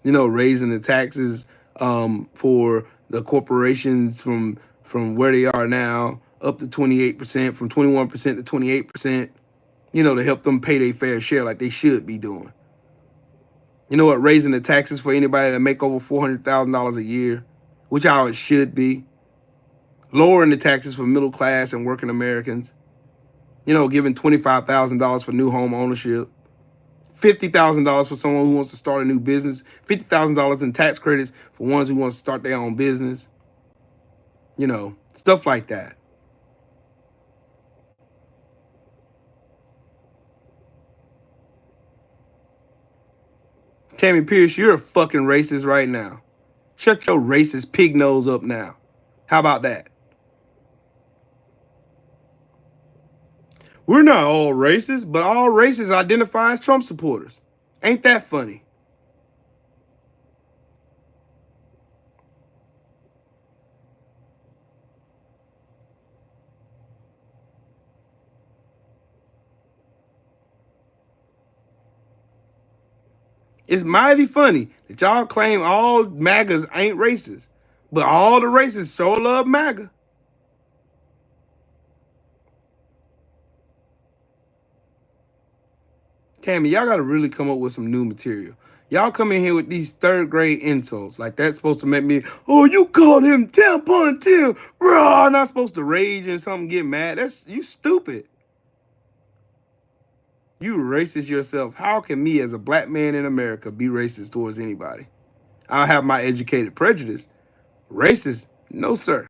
you know, raising the taxes for the corporations from where they are now up to 28%, from 21% to 28%, you know, to help them pay their fair share like they should be doing. You know what? Raising the taxes for anybody that make over $400,000 a year, which how it should be. Lowering the taxes for middle class and working Americans. You know, giving $25,000 for new home ownership. $50,000 for someone who wants to start a new business. $50,000 in tax credits for ones who want to start their own business. You know, stuff like that. Tammy Pierce, you're a fucking racist right now. Shut your racist pig nose up now. How about that? We're not all racist, but all racists identify as Trump supporters. Ain't that funny? It's mighty funny that y'all claim all MAGAs ain't racist, but all the racists so love MAGA. Tammy, y'all gotta really come up with some new material. Y'all come in here with these third grade insults. Like that's supposed to make me, oh, you called him tampon Tim. Raw, not supposed to rage and something get mad. That's you stupid. You racist yourself. How can me as a black man in America be racist towards anybody? I have my educated prejudice. Racist? No, sir.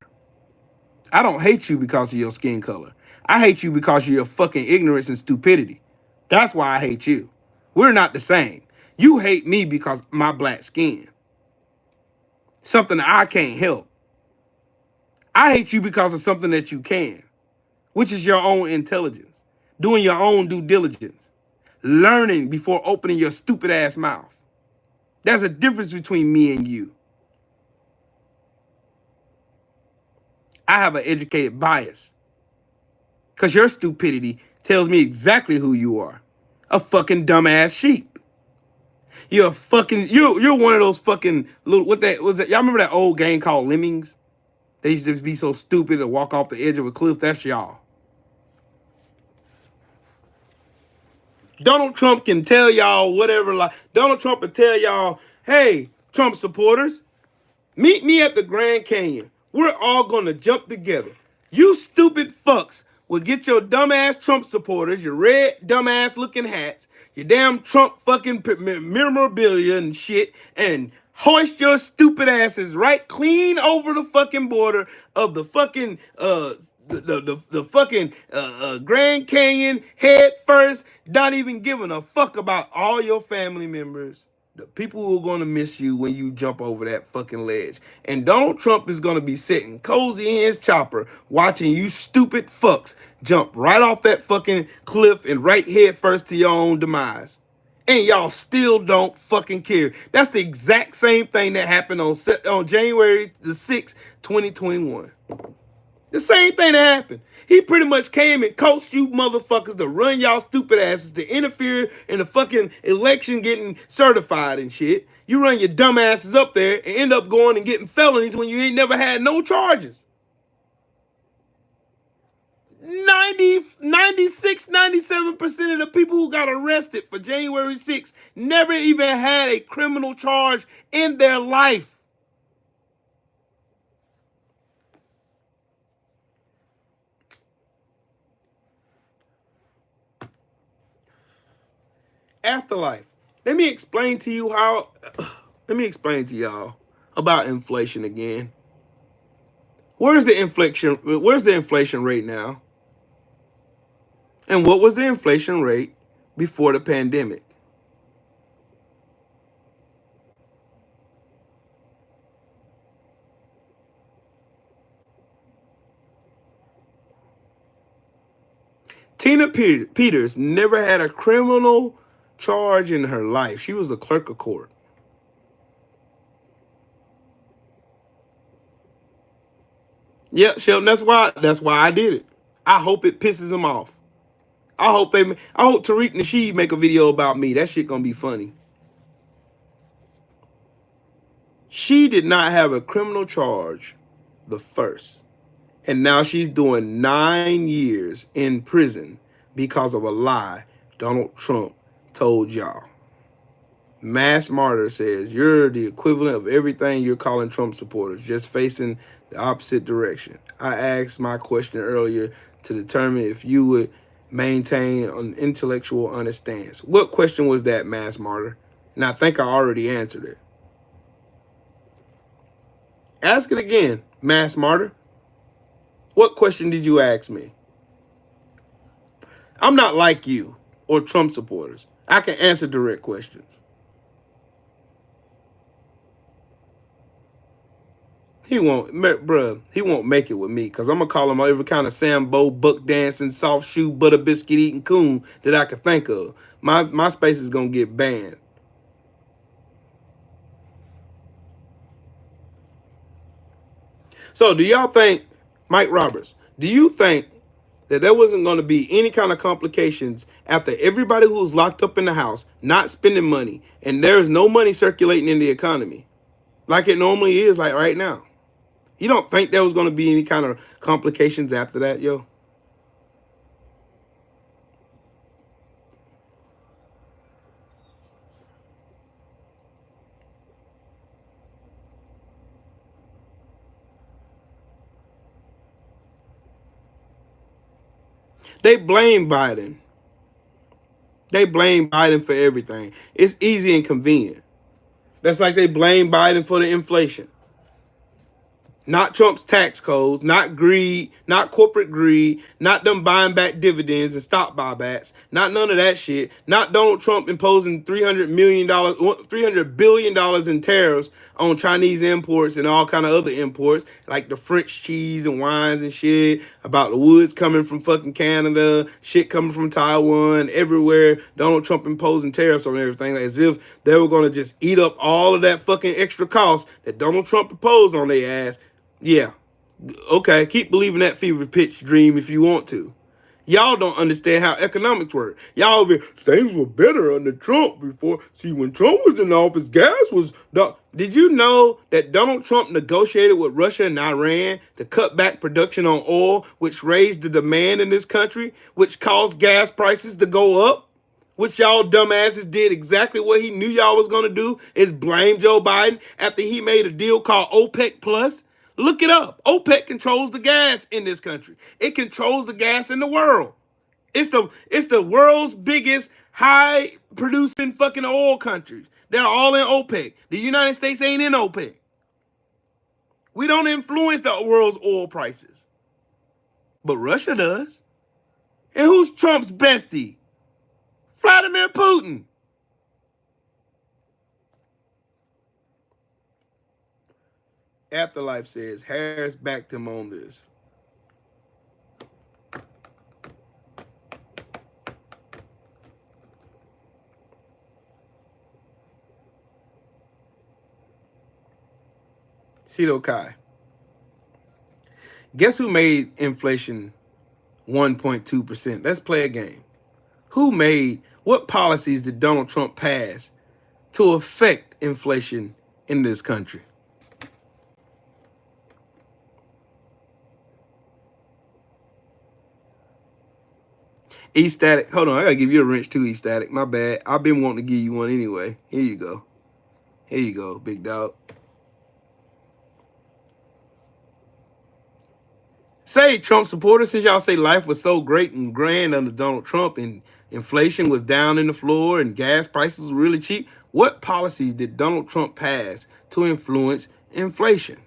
I don't hate you because of your skin color. I hate you because of your fucking ignorance and stupidity. That's why I hate you. We're not the same. You hate me because of my black skin. Something that I can't help. I hate you because of something that you can, which is your own intelligence, doing your own due diligence, learning before opening your stupid ass mouth. There's a difference between me and you. I have an educated bias because your stupidity tells me exactly who you are. A fucking dumbass sheep. You're a fucking you're one of those fucking little what that was that y'all remember that old game called Lemmings? They used to be so stupid to walk off the edge of a cliff. That's y'all. Donald Trump can tell y'all whatever. Like Donald Trump can tell y'all, hey, Trump supporters, meet me at the Grand Canyon. We're all gonna jump together. You stupid fucks will get your dumbass Trump supporters, your red dumbass looking hats, your damn Trump fucking memorabilia and shit, and hoist your stupid asses right clean over the fucking border of the fucking the fucking Grand Canyon head first, not even giving a fuck about all your family members, the people who are going to miss you when you jump over that fucking ledge. And Donald Trump is going to be sitting cozy in his chopper watching you stupid fucks jump right off that fucking cliff and right head first to your own demise. And y'all still don't fucking care. That's the exact same thing that happened on January the 6th, 2021. The same thing that happened. He pretty much came and coached you motherfuckers to run y'all stupid asses to interfere in the fucking election getting certified and shit. You run your dumb asses up there and end up going and getting felonies when you ain't never had no charges. 97% of the people who got arrested for January 6th never even had a criminal charge in their life. Afterlife. Let me explain to you how. Let me explain to y'all about inflation again. Where's the inflation? Where's the inflation rate now? And what was the inflation rate before the pandemic? Tina Peters never had a criminal charge in her life. She was the clerk of court. Yeah, Sheldon, that's why I did it. I hope it pisses him off. I hope Tariq Nasheed make a video about me. That shit gonna be funny. She did not have a criminal charge the first. And now she's doing 9 years in prison because of a lie Donald Trump told y'all. Mass Martyr says you're the equivalent of everything you're calling Trump supporters, just facing the opposite direction. I asked my question earlier to determine if you would maintain an intellectual honest stance. What question was that, Mass Martyr? And I think I already answered it. Ask it again, Mass Martyr. What question did you ask me? I'm not like you or Trump supporters. I can answer direct questions. He won't make it with me because I'm going to call him every kind of Sambo, buck dancing, soft shoe, butter biscuit eating coon that I can think of. My space is going to get banned. So do y'all think, Mike Roberts, do you think that there wasn't going to be any kind of complications after everybody who was locked up in the house, not spending money, and there's no money circulating in the economy like it normally is, like right now? You don't think there was going to be any kind of complications after that, yo? They blame Biden. They blame Biden for everything. It's easy and convenient. That's like they blame Biden for the inflation. Not Trump's tax codes, not greed, not corporate greed, not them buying back dividends and stock buybacks, not none of that shit. Not Donald Trump imposing $300 million, $300 billion in tariffs on Chinese imports and all kind of other imports, like the French cheese and wines and shit, about the woods coming from fucking Canada, shit coming from Taiwan, everywhere. Donald Trump imposing tariffs on everything, as if they were going to just eat up all of that fucking extra cost that Donald Trump imposed on their ass. Yeah. Okay, keep believing that fever pitch dream if you want to. Y'all don't understand how economics work. Y'all be, things were better under Trump before. See, when Trump was in office, gas was. Did you know that Donald Trump negotiated with Russia and Iran to cut back production on oil, which raised the demand in this country, which caused gas prices to go up? Which y'all dumbasses did exactly what he knew y'all was gonna do, is blame Joe Biden after he made a deal called OPEC Plus. Look it up. OPEC controls the gas in this country. It controls the gas in the world. It's the world's biggest high producing fucking oil countries. They're all in OPEC. The United States ain't in OPEC. We don't influence the world's oil prices. But Russia does. And who's Trump's bestie? Vladimir Putin. Afterlife says Harris backed him on this. Cito Kai. Guess who made inflation 1.2%? Let's play a game. What policies did Donald Trump pass to affect inflation in this country? E-Static. Hold on, I gotta give you a wrench too, E-Static. My bad. I've been wanting to give you one anyway. Here you go. Here you go, big dog. Say, Trump supporters, since y'all say life was so great and grand under Donald Trump and Inflation was down in the floor and gas prices were really cheap. What policies did Donald Trump pass to influence inflation,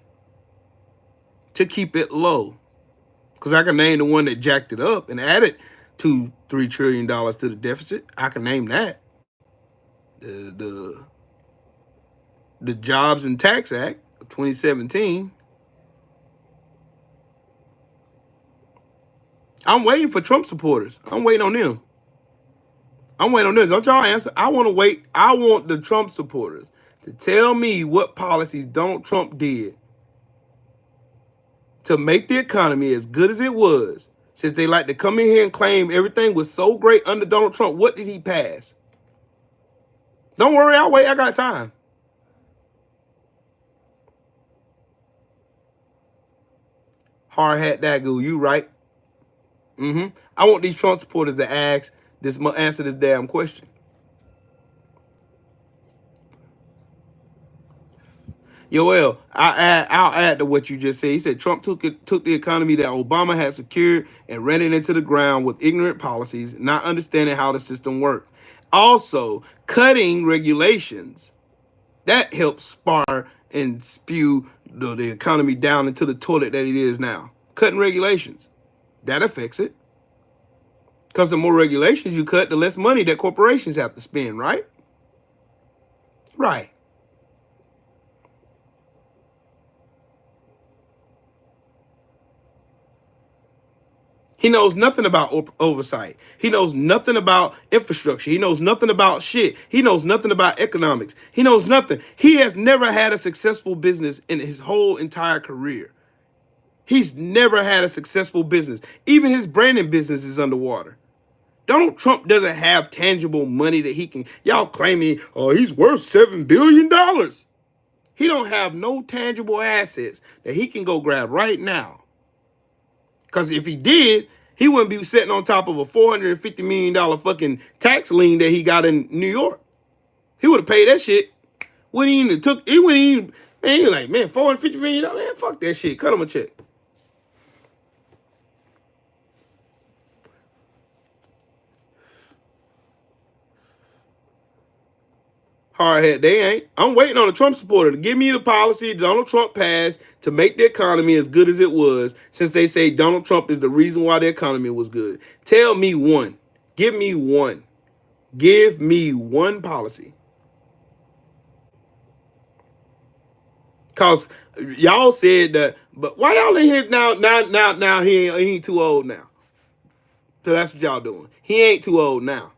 to keep it low? Because I can name the one that jacked it up and added $2-3 trillion to the deficit. I can name that. The the Jobs and Tax Act of 2017. I'm waiting for Trump supporters. I'm waiting on them. I'm waiting on them. Don't y'all answer. I want to wait. I want the Trump supporters to tell me what policies Donald Trump did to make the economy as good as it was. Since they like to come in here and claim everything was so great under Donald Trump, what did he pass? Don't worry, I'll wait. I got time. Hard hat Dagu, you right. I want these Trump supporters to answer this damn question. Yoel, I'll add to what you just said. He said Trump took the economy that Obama had secured and ran it into the ground with ignorant policies, not understanding how the system worked. Also, cutting regulations that helps spar and spew the economy down into the toilet that it is now. Cutting regulations, that affects it. Because the more regulations you cut, the less money that corporations have to spend, right? Right. He knows nothing about oversight. He knows nothing about infrastructure. He knows nothing about shit. He knows nothing about economics. He knows nothing. He has never had a successful business in his whole entire career. He's never had a successful business. Even his branding business is underwater. Donald Trump doesn't have tangible money that he can. Y'all claiming, oh, he's worth $7 billion. He don't have no tangible assets that he can go grab right now. Because if he did, he wouldn't be sitting on top of a $450 million fucking tax lien that he got in New York. He would have paid that shit. Wouldn't even took. He wouldn't even. Man, he was like, man, $450 million. Man, fuck that shit. Cut him a check. Hardhead, they ain't. I'm waiting on a Trump supporter to give me the policy Donald Trump passed to make the economy as good as it was, since they say Donald Trump is the reason why the economy was good. Tell me one. Give me one. Give me one policy. Cause y'all said that, but why y'all in here now? Now he ain't too old now. So that's what y'all doing. He ain't too old now.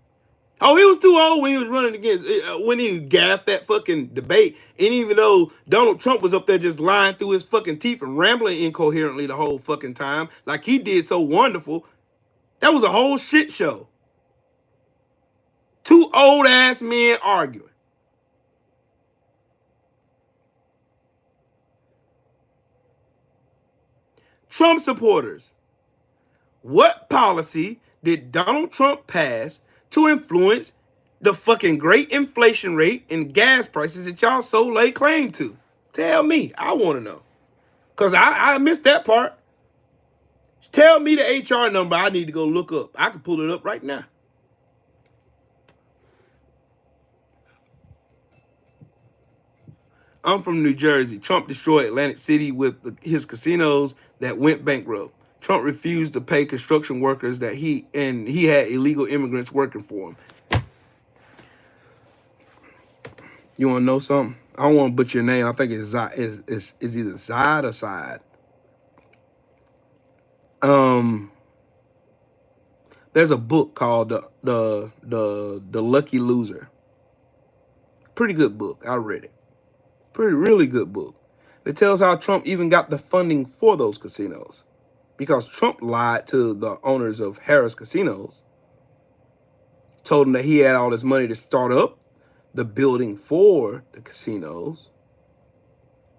Oh, he was too old when he was running against, when he gaffed that fucking debate. And even though Donald Trump was up there just lying through his fucking teeth and rambling incoherently the whole fucking time, like he did so wonderful, that was a whole shit show. Two old ass men arguing. Trump supporters, what policy did Donald Trump pass to influence the fucking great inflation rate and gas prices that y'all so lay claim to? Tell me. I want to know. Because I missed that part. Tell me the HR number I need to go look up. I can pull it up right now. I'm from New Jersey. Trump destroyed Atlantic City with his casinos that went bankrupt. Trump refused to pay construction workers that he had illegal immigrants working for him. You want to know something? I don't want to butcher your name. I think it's either Zod or Side. Um, there's a book called the Lucky Loser. Pretty good book. I read it. Really good book. It tells how Trump even got the funding for those casinos, because Trump lied to the owners of Harris Casinos, told them that he had all this money to start up the building for the casinos,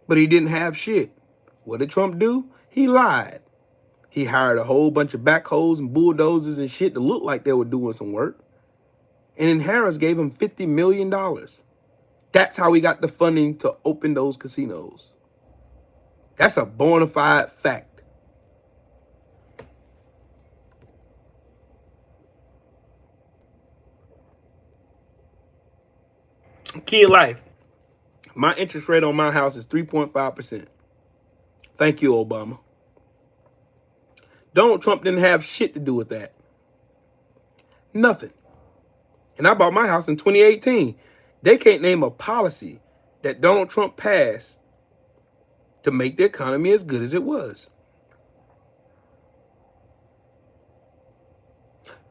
but he didn't have shit. What did Trump do? He lied. He hired a whole bunch of backhoes and bulldozers and shit to look like they were doing some work. And then Harris gave him $50 million. That's how he got the funding to open those casinos. That's a bona fide fact. Kid life. My interest rate on my house is 3.5%. Thank you, Obama. Donald Trump didn't have shit to do with that. Nothing. And I bought my house in 2018. They can't name a policy that Donald Trump passed to make the economy as good as it was.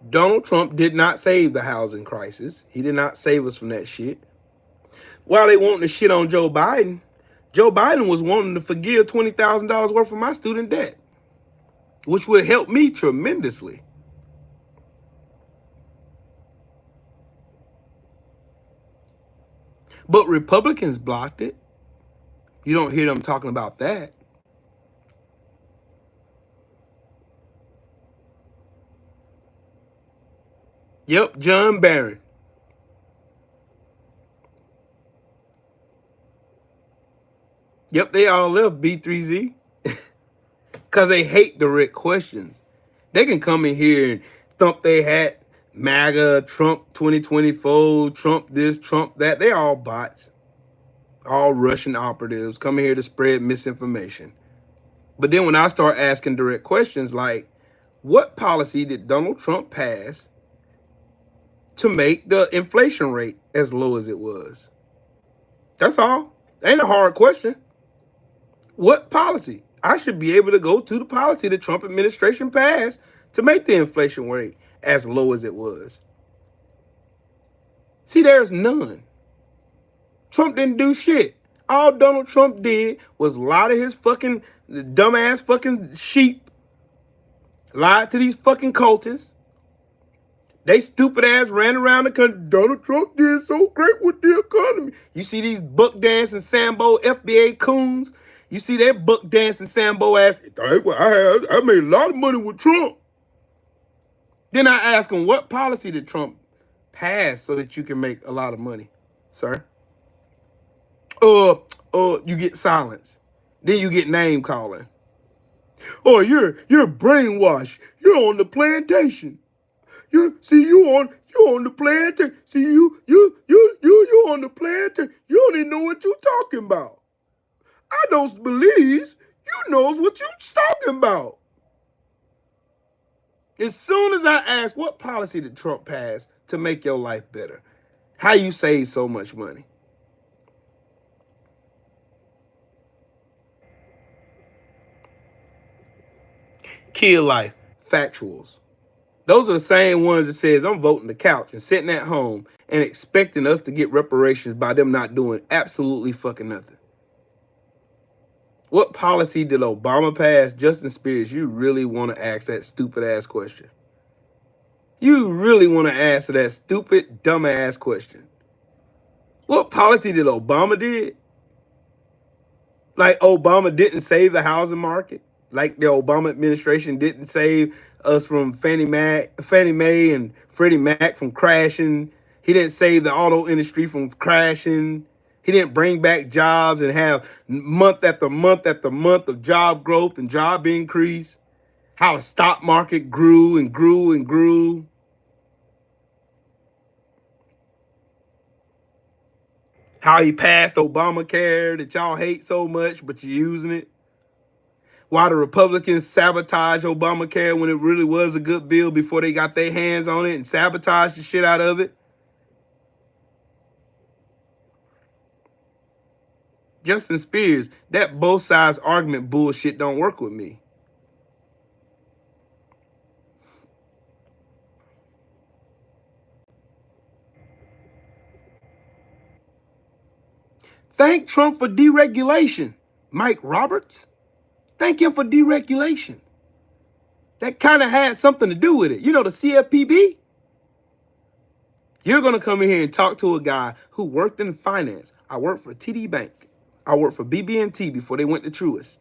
Donald Trump did not save the housing crisis. He did not save us from that shit. While they wanting to shit on Joe Biden was wanting to forgive $20,000 worth of my student debt, which would help me tremendously. But Republicans blocked it. You don't hear them talking about that. Yep, John Barron. Yep, they all left B3Z because they hate direct questions. They can come in here and thump their hat, MAGA, Trump 2024, Trump this, Trump that. They all bots, all Russian operatives coming here to spread misinformation. But then when I start asking direct questions like, what policy did Donald Trump pass to make the inflation rate as low as it was? That's all. Ain't a hard question. What policy? I should be able to go to the policy the Trump administration passed to make the inflation rate as low as it was. See, there's none. Trump didn't do shit. All Donald Trump did was lie to his fucking dumbass fucking sheep, lied to these fucking cultists. They stupid ass ran around the country. Donald Trump did so great with the economy. You see these buck dancing Sambo FBA coons. You see that buck dancing Sambo ass. I made a lot of money with Trump. Then I ask them, what policy did Trump pass so that you can make a lot of money, sir? You get silence. Then you get name calling. Oh, you're brainwashed. You're on the plantation. You on the plantation. See you on the plantation. You don't even know what you're talking about. I don't believe you knows what you're talking about. As soon as I ask, what policy did Trump pass to make your life better? How you save so much money? Kill life. Factuals. Those are the same ones that says I'm voting the couch and sitting at home and expecting us to get reparations by them not doing absolutely fucking nothing. What policy did Obama pass? Justin Spears, you really want to ask that stupid ass question. You really want to answer that stupid, dumb ass question. What policy did Obama did? Like Obama didn't save the housing market. Like the Obama administration didn't save us from Fannie Mae and Freddie Mac from crashing. He didn't save the auto industry from crashing. He didn't bring back jobs and have month after month after month of job growth and job increase. How the stock market grew and grew and grew. How he passed Obamacare that y'all hate so much, but you're using it. Why the Republicans sabotaged Obamacare when it really was a good bill before they got their hands on it and sabotaged the shit out of it. Justin Spears, that both sides argument bullshit don't work with me. Thank Trump for deregulation. Mike Roberts, thank him for deregulation. That kind of had something to do with it. You know, the CFPB? You're going to come in here and talk to a guy who worked in finance. I worked for TD Bank. I worked for BB&T before they went to Truist.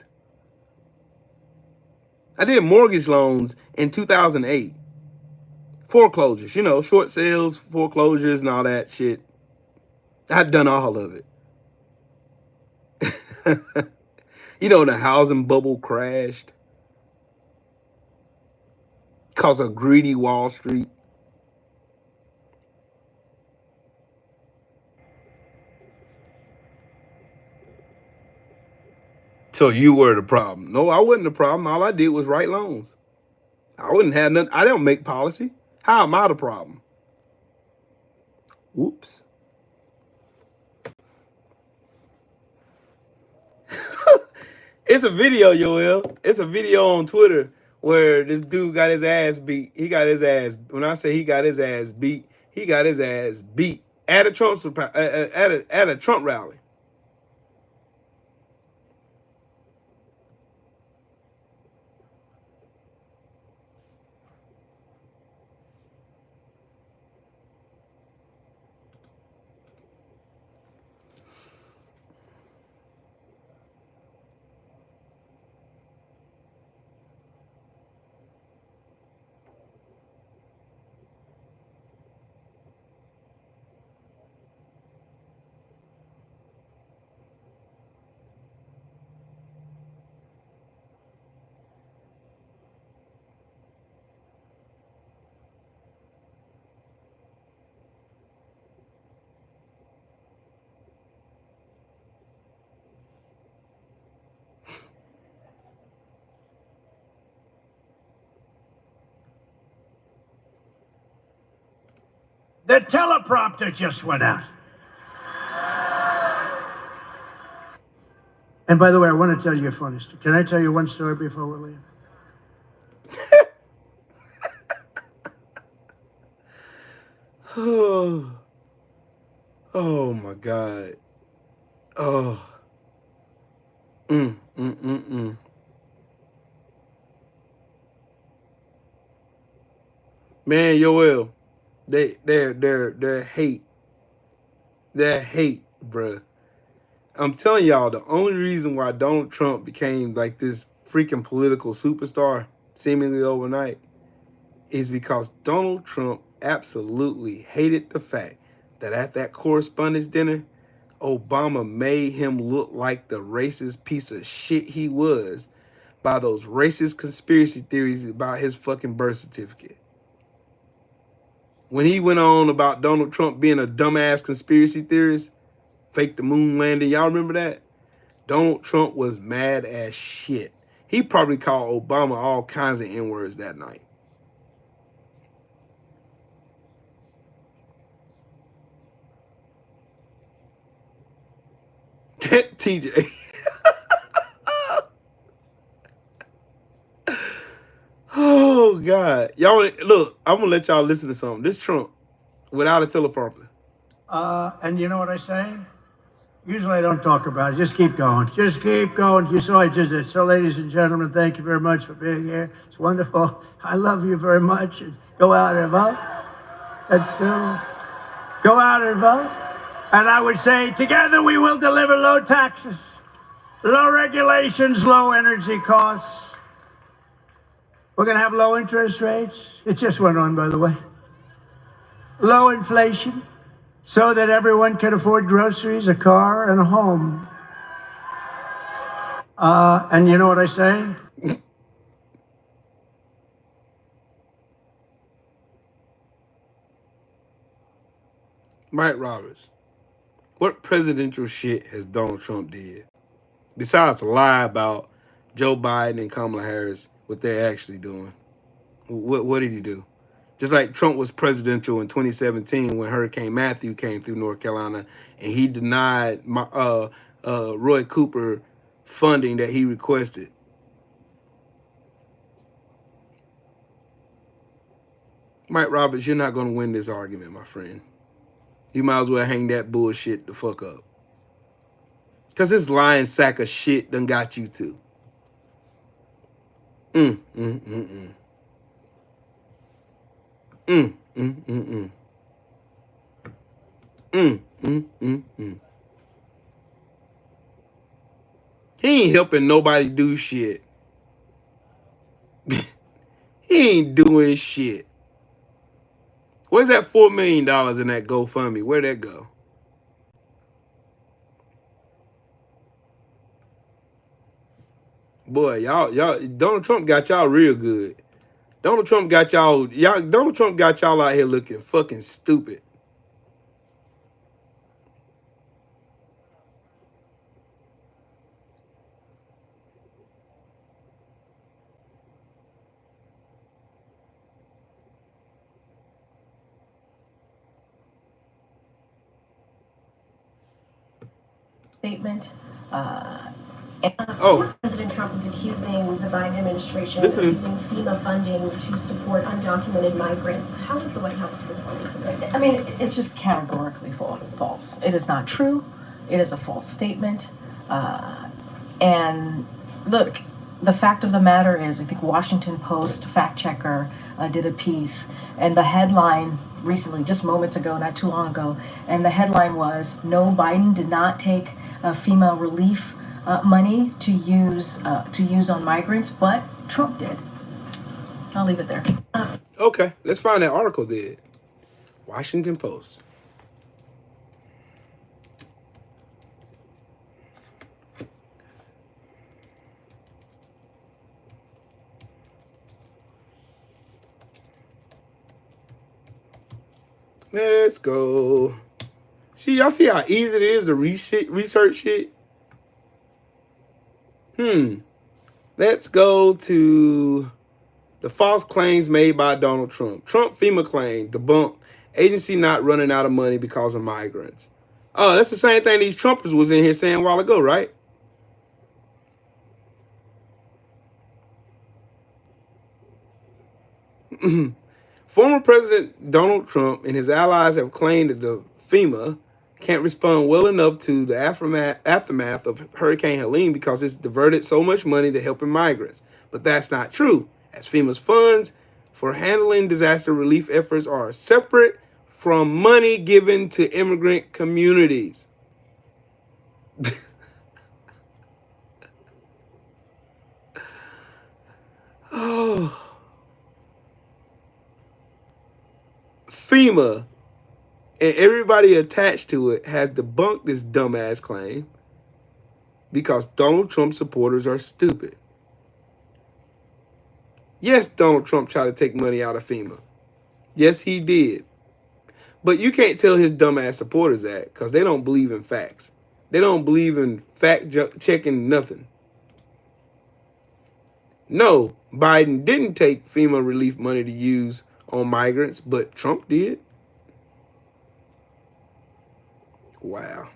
I did mortgage loans in 2008. Foreclosures, you know, short sales, foreclosures, and all that shit. I'd done all of it. You know, the housing bubble crashed because of greedy Wall Street. So you were the problem. No, I wasn't the problem. All I did was write loans. I wouldn't have nothing. I don't make policy. How am I the problem? Whoops. It's a video, Yoel. It's a video on Twitter where this dude got his ass beat. He got his ass. When I say he got his ass beat, he got his ass beat at a at a Trump rally. The teleprompter just went out. And by the way, I want to tell you a funny story. Can I tell you one story before we leave? Oh, oh my God. Oh. Mm, mm, mm, mm. Man, Yoel, their hate, bruh. I'm telling y'all, the only reason why Donald Trump became like this freaking political superstar seemingly overnight is because Donald Trump absolutely hated the fact that at that correspondence dinner, Obama made him look like the racist piece of shit he was by those racist conspiracy theories about his fucking birth certificate. When he went on about Donald Trump being a dumbass conspiracy theorist, fake the moon landing, y'all remember that? Donald Trump was mad as shit. He probably called Obama all kinds of N-words that night. TJ. Oh God. Y'all look, I'm gonna let y'all listen to something. This Trump without a teleprompter. And you know what I say? Usually I don't talk about it. Just keep going. Just keep going. You saw I just did. So, ladies and gentlemen, thank you very much for being here. It's wonderful. I love you very much. And go out and vote. That's true. Go out and vote. And I would say, together we will deliver low taxes, low regulations, low energy costs. We're going to have low interest rates. It just went on, by the way. Low inflation, so that everyone can afford groceries, a car, and a home. And you know what I say? Mike Roberts. What presidential shit has Donald Trump did? Besides lie about Joe Biden and Kamala Harris, what they're actually doing. What did he do? Just like Trump was presidential in 2017 when Hurricane Matthew came through North Carolina and he denied Roy Cooper funding that he requested. Mike Roberts, you're not going to win this argument, my friend. You might as well hang that bullshit the fuck up. Because this lying sack of shit done got you too. Mm, mm, mm, mm. Mm, mm, mm, mm. Mm, mm, mm, mm. He ain't helping nobody do shit. He ain't doing shit. Where's that $4 million in that GoFundMe? Where'd that go? Boy, y'all, Donald Trump got y'all real good. Donald Trump got Donald Trump got y'all out here looking fucking stupid. statement. Former President Trump is accusing the Biden administration of using FEMA funding to support undocumented migrants. How is the White House responding to that? I mean, it's just categorically false. It is not true. It is a false statement. And look, the fact of the matter is, I think Washington Post fact checker did a piece, and the headline recently, just moments ago, not too long ago, and the headline was, "No, Biden did not take FEMA relief money to use on migrants, but Trump did." I'll leave it there. Okay, let's find that article then. Washington Post. Let's go. See, y'all see how easy it is to research shit? Let's go to the false claims made by Donald Trump. Trump FEMA claim debunked. Agency not running out of money because of migrants. Oh, that's the same thing these Trumpers was in here saying a while ago, right? Former President Donald Trump and his allies have claimed that the FEMA can't respond well enough to the aftermath of Hurricane Helene because it's diverted so much money to helping migrants. But that's not true, as FEMA's funds for handling disaster relief efforts are separate from money given to immigrant communities. Oh. FEMA and everybody attached to it has debunked this dumbass claim because Donald Trump supporters are stupid. Yes, Donald Trump tried to take money out of FEMA. Yes, he did. But you can't tell his dumbass supporters that because they don't believe in facts. They don't believe in fact-checking nothing. No, Biden didn't take FEMA relief money to use on migrants, but Trump did. Wow.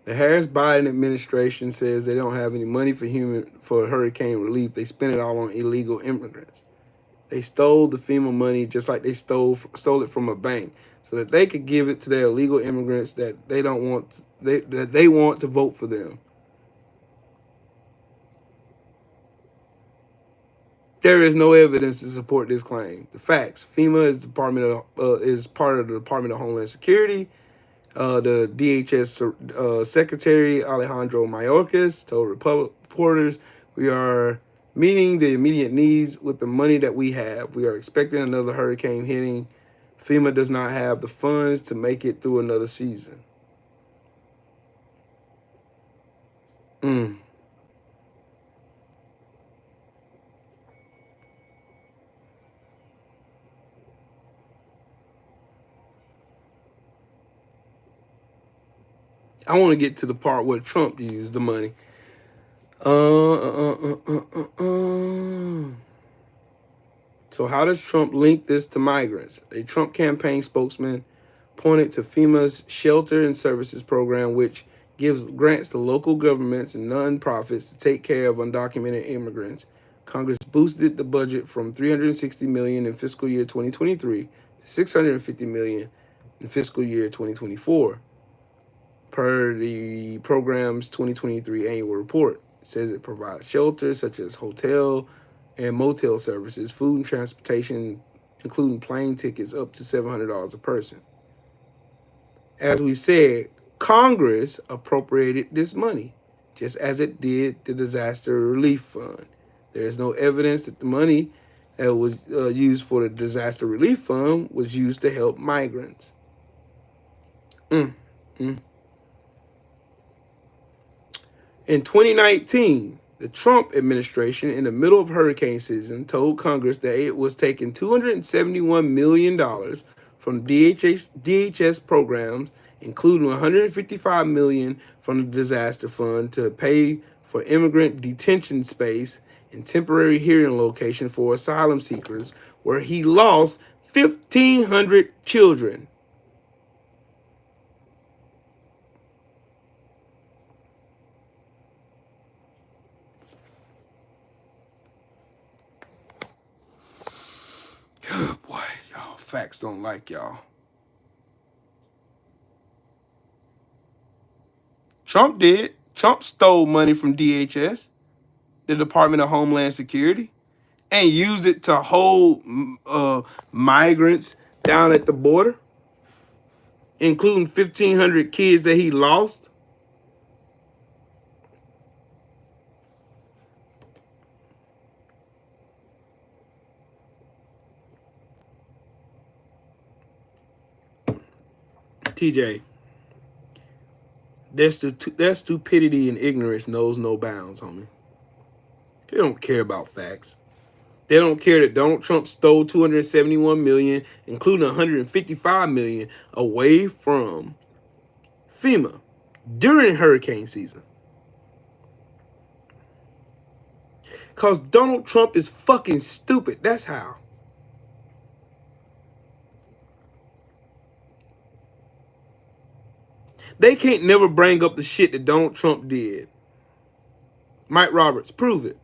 The Harris-Biden administration says they don't have any money for hurricane relief. They spend it all on illegal immigrants. They stole the FEMA money just like they stole it from a bank, so that they could give it to their illegal immigrants that they want to vote for them. There is no evidence to support this claim. The facts: FEMA is part of the Department of Homeland Security. The DHS Secretary Alejandro Mayorkas told reporters, "We are meeting the immediate needs with the money that we have. We are expecting another hurricane hitting. FEMA does not have the funds to make it through another season." I want to get to the part where Trump used the money. So how does Trump link this to migrants? A Trump campaign spokesman pointed to FEMA's Shelter and Services Program, which gives grants to local governments and nonprofits to take care of undocumented immigrants. Congress boosted the budget from $360 million in fiscal year 2023 to $650 million in fiscal year 2024. Per the program's 2023 annual report, it says it provides shelter such as hotel and motel services, food and transportation, including plane tickets up to $700 a person. As we said, Congress appropriated this money, just as it did the disaster relief fund. There is no evidence that the money that was used for the disaster relief fund was used to help migrants. In 2019, The Trump administration, in the middle of hurricane season, told Congress that it was taking $271 million from DHS programs, including $155 million from the disaster fund, to pay for immigrant detention space and temporary hearing location for asylum seekers, where he lost 1,500 children. Boy, y'all facts don't like y'all. Trump did. Trump stole money from DHS, the Department of Homeland Security, and used it to hold migrants down at the border, including 1,500 kids that he lost. TJ, their stupidity and ignorance knows no bounds, homie. They don't care about facts. They don't care that Donald Trump stole $271 million, including $155 million, away from FEMA during hurricane season. Because Donald Trump is fucking stupid. That's how. They can't never bring up the shit that Donald Trump did. Mike Roberts, prove it.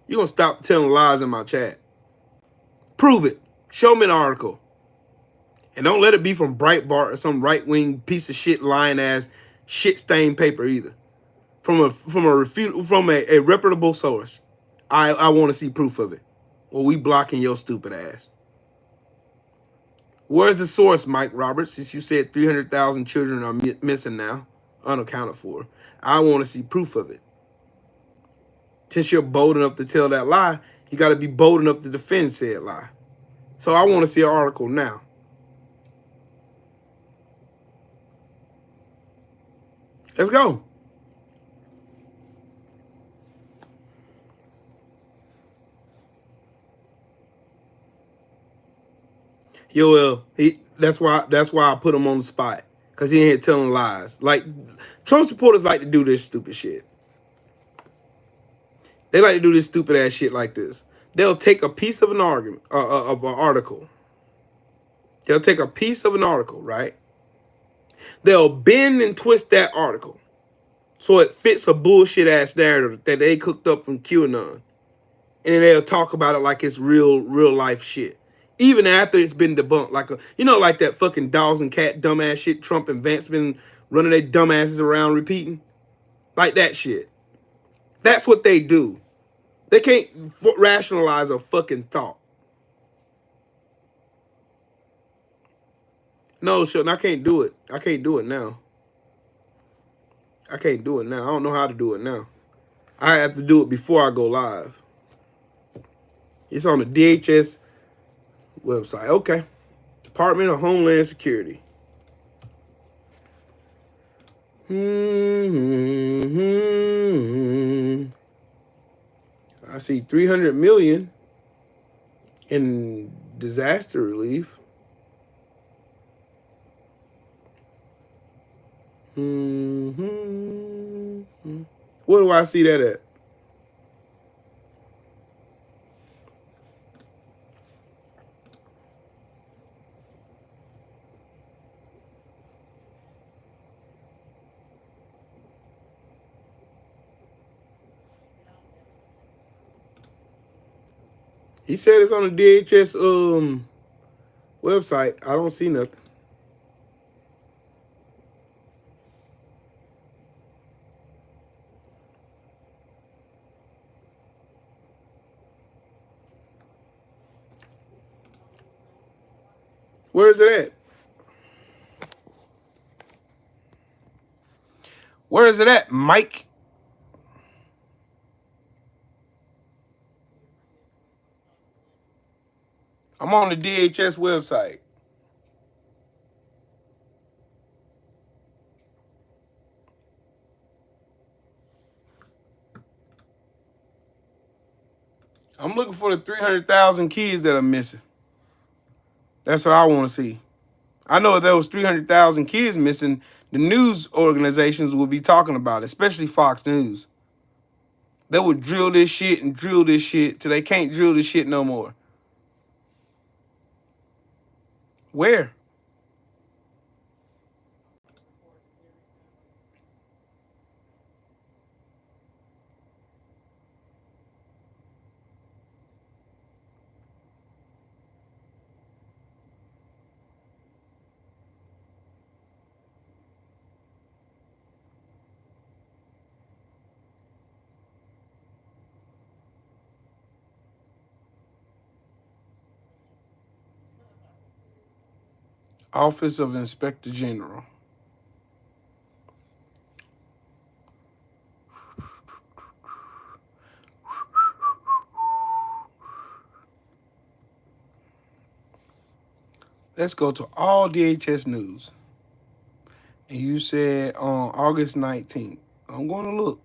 You're going to stop telling lies in my chat. Prove it. Show me an article. And don't let it be from Breitbart or some right-wing piece of shit lying ass shit-stained paper either. From a reputable source. I want to see proof of it. Or we blocking your stupid ass. Where's the source, Mike Roberts? Since you said 300,000 children are missing now, unaccounted for. I want to see proof of it. Since you're bold enough to tell that lie, you got to be bold enough to defend said lie. So I want to see an article now. Let's go. Yoel, that's why I put him on the spot. Because he ain't here telling lies. Like, Trump supporters like to do this stupid shit. They like to do this stupid ass shit like this. They'll take a piece of an argument, of an article. They'll take a piece of an article, right? They'll bend and twist that article so it fits a bullshit ass narrative that they cooked up from QAnon. And then they'll talk about it like it's real life shit. Even after it's been debunked. Like like that fucking dogs and cat dumbass shit Trump and Vance been running their dumbasses around repeating. Like that shit. That's what they do. They can't rationalize a fucking thought. No, Sheldon, I can't do it. I can't do it now. I can't do it now. I don't know how to do it now. I have to do it before I go live. It's on the DHS website. Okay. Department of Homeland Security. I see 300 million in disaster relief. Where do I see that at? He said it's on the DHS website. I don't see nothing. Where is it at? Where is it at, Mike? I'm on the DHS website. I'm looking for the 300,000 kids that are missing. That's what I want to see. I know if there was 300,000 kids missing, the news organizations would be talking about it, especially Fox News. They would drill this shit and drill this shit till they can't drill this shit no more. Where? Office of Inspector General. Let's go to all DHS news. And you said on August 19th. I'm going to look.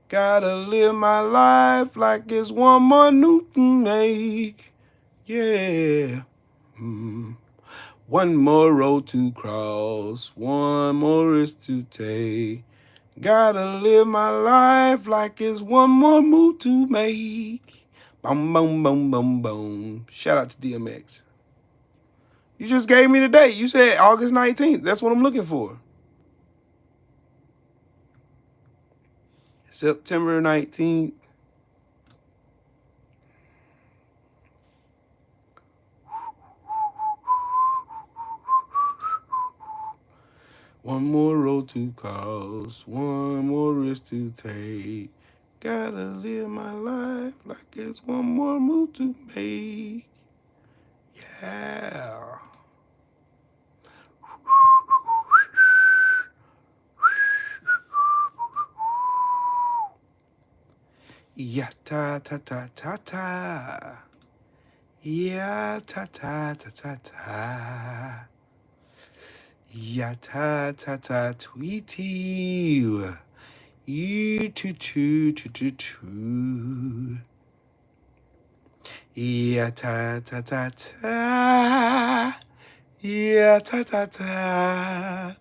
Gotta live my life like it's one more Newton make. Yeah. One more road to cross, one more risk to take. Gotta live my life like it's one more move to make. Boom, boom, boom, boom, boom. Shout out to DMX. You just gave me the date. You said August 19th. That's what I'm looking for. September 19th. One more road to cross, one more risk to take. Gotta live my life like it's one more move to make. Yeah. Yeah, ta ta ta ta ta. Yeah, ta ta ta ta ta. Yeah, ta ta ta tweety. You too. Yeah, ta ta ta ta. Yeah, ta ta ta.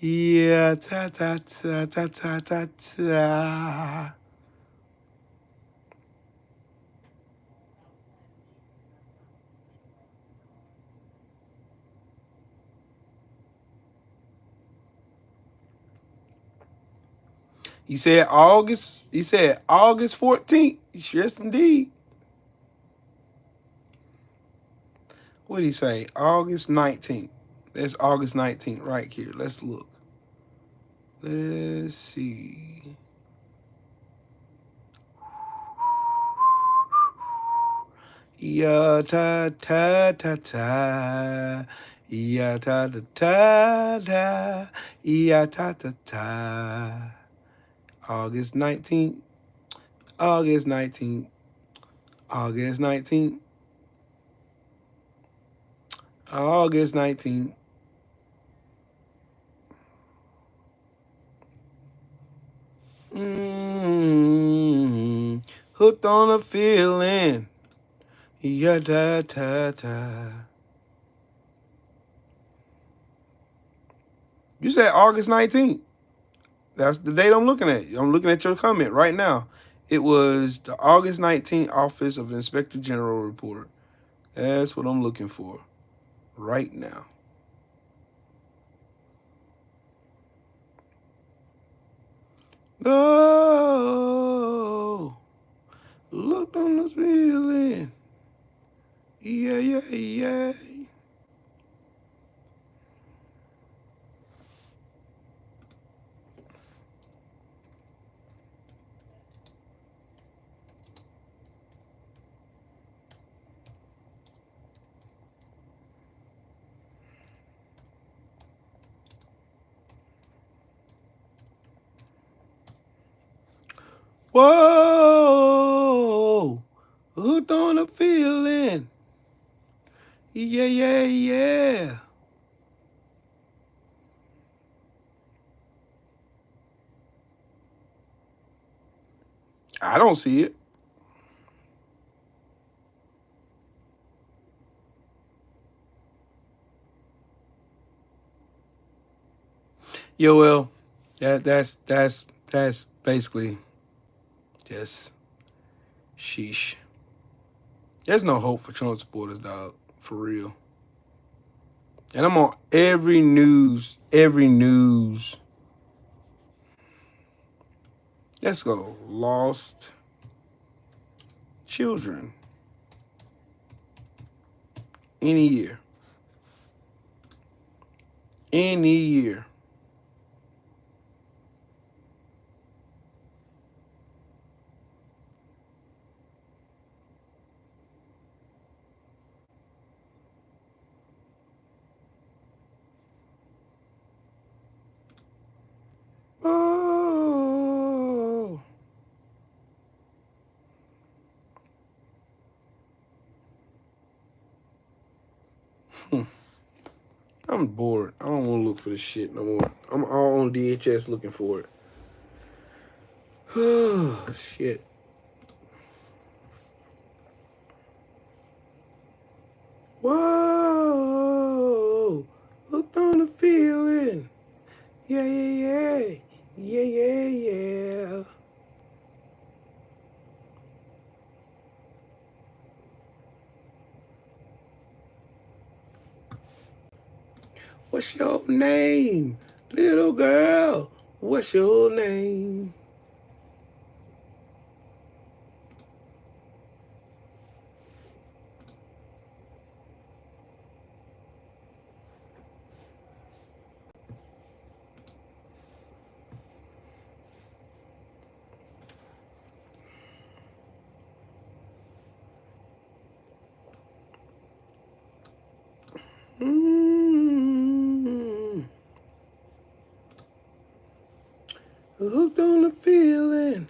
Yeah, ta ta ta ta ta ta ta. He said August 14th. Yes, indeed. What did he say? August 19th. That's August 19th right here. Let's look. Let's see. Ya ta ta ta ta. Ya ta ta ta ta. Ya ta ta ta. August 19th. August 19th. August 19th. August 19th. Hooked on a feeling. Ya ta ta ta. You said August 19th. That's the date I'm looking at. I'm looking at your comment right now. It was the August 19th Office of Inspector General report. That's what I'm looking for right now. Oh, look on the feeling. Yeah. Whoa, hooked on a feeling. Yeah. I don't see it. Yeah, well, that's basically just sheesh. There's no hope for Trump supporters, dog, for real. And I'm on every news. Let's go. Lost children. Any year. Any year. Oh. I'm bored. I don't want to look for this shit no more. I'm all on DHS looking for it. Oh, shit. Whoa. Hooked on the feeling. Yeah, yeah, yeah. Yeah, yeah, yeah. What's your name? Little girl, what's your name? Hooked on the feeling.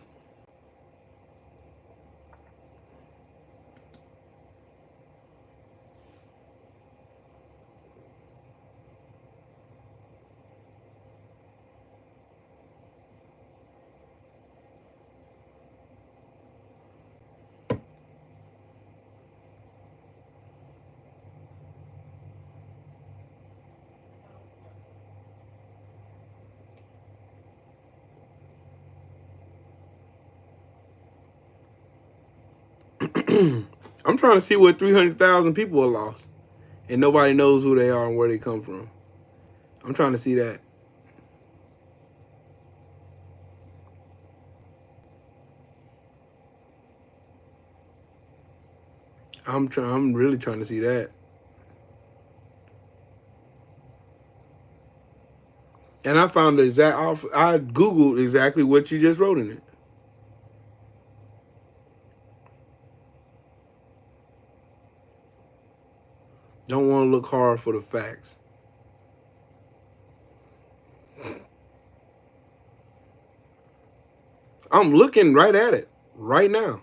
I'm trying to see what 300,000 people are lost, and nobody knows who they are and where they come from. I'm trying to see that. I'm really trying to see that. And I found the exact. I googled exactly what you just wrote in it. Don't want to look hard for the facts. I'm looking right at it right now.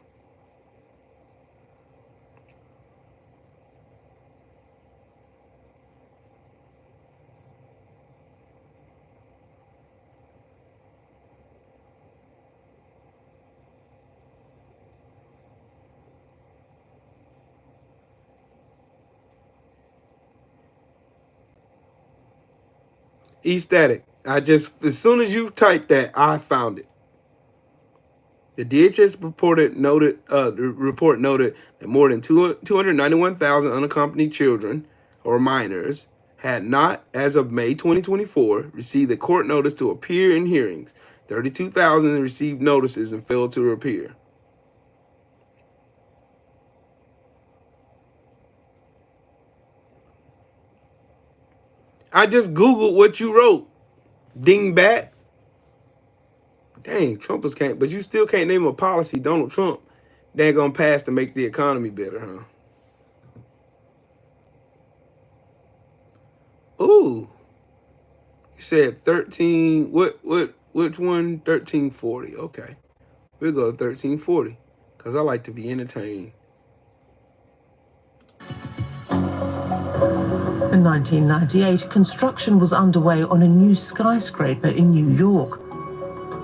E-static. As soon as you typed that, I found it. The DHS report noted that more than 291,000 unaccompanied children or minors had not, as of May 2024, received a court notice to appear in hearings. 32,000 received notices and failed to appear. I just Googled what you wrote, dingbat. Dang, Trumpers can't, but you still can't name a policy Donald Trump they're gonna pass to make the economy better, huh? Ooh, you said 13. Which one? 1340. Okay, we'll go to 1340 because I like to be entertained. In 1998, construction was underway on a new skyscraper in New York.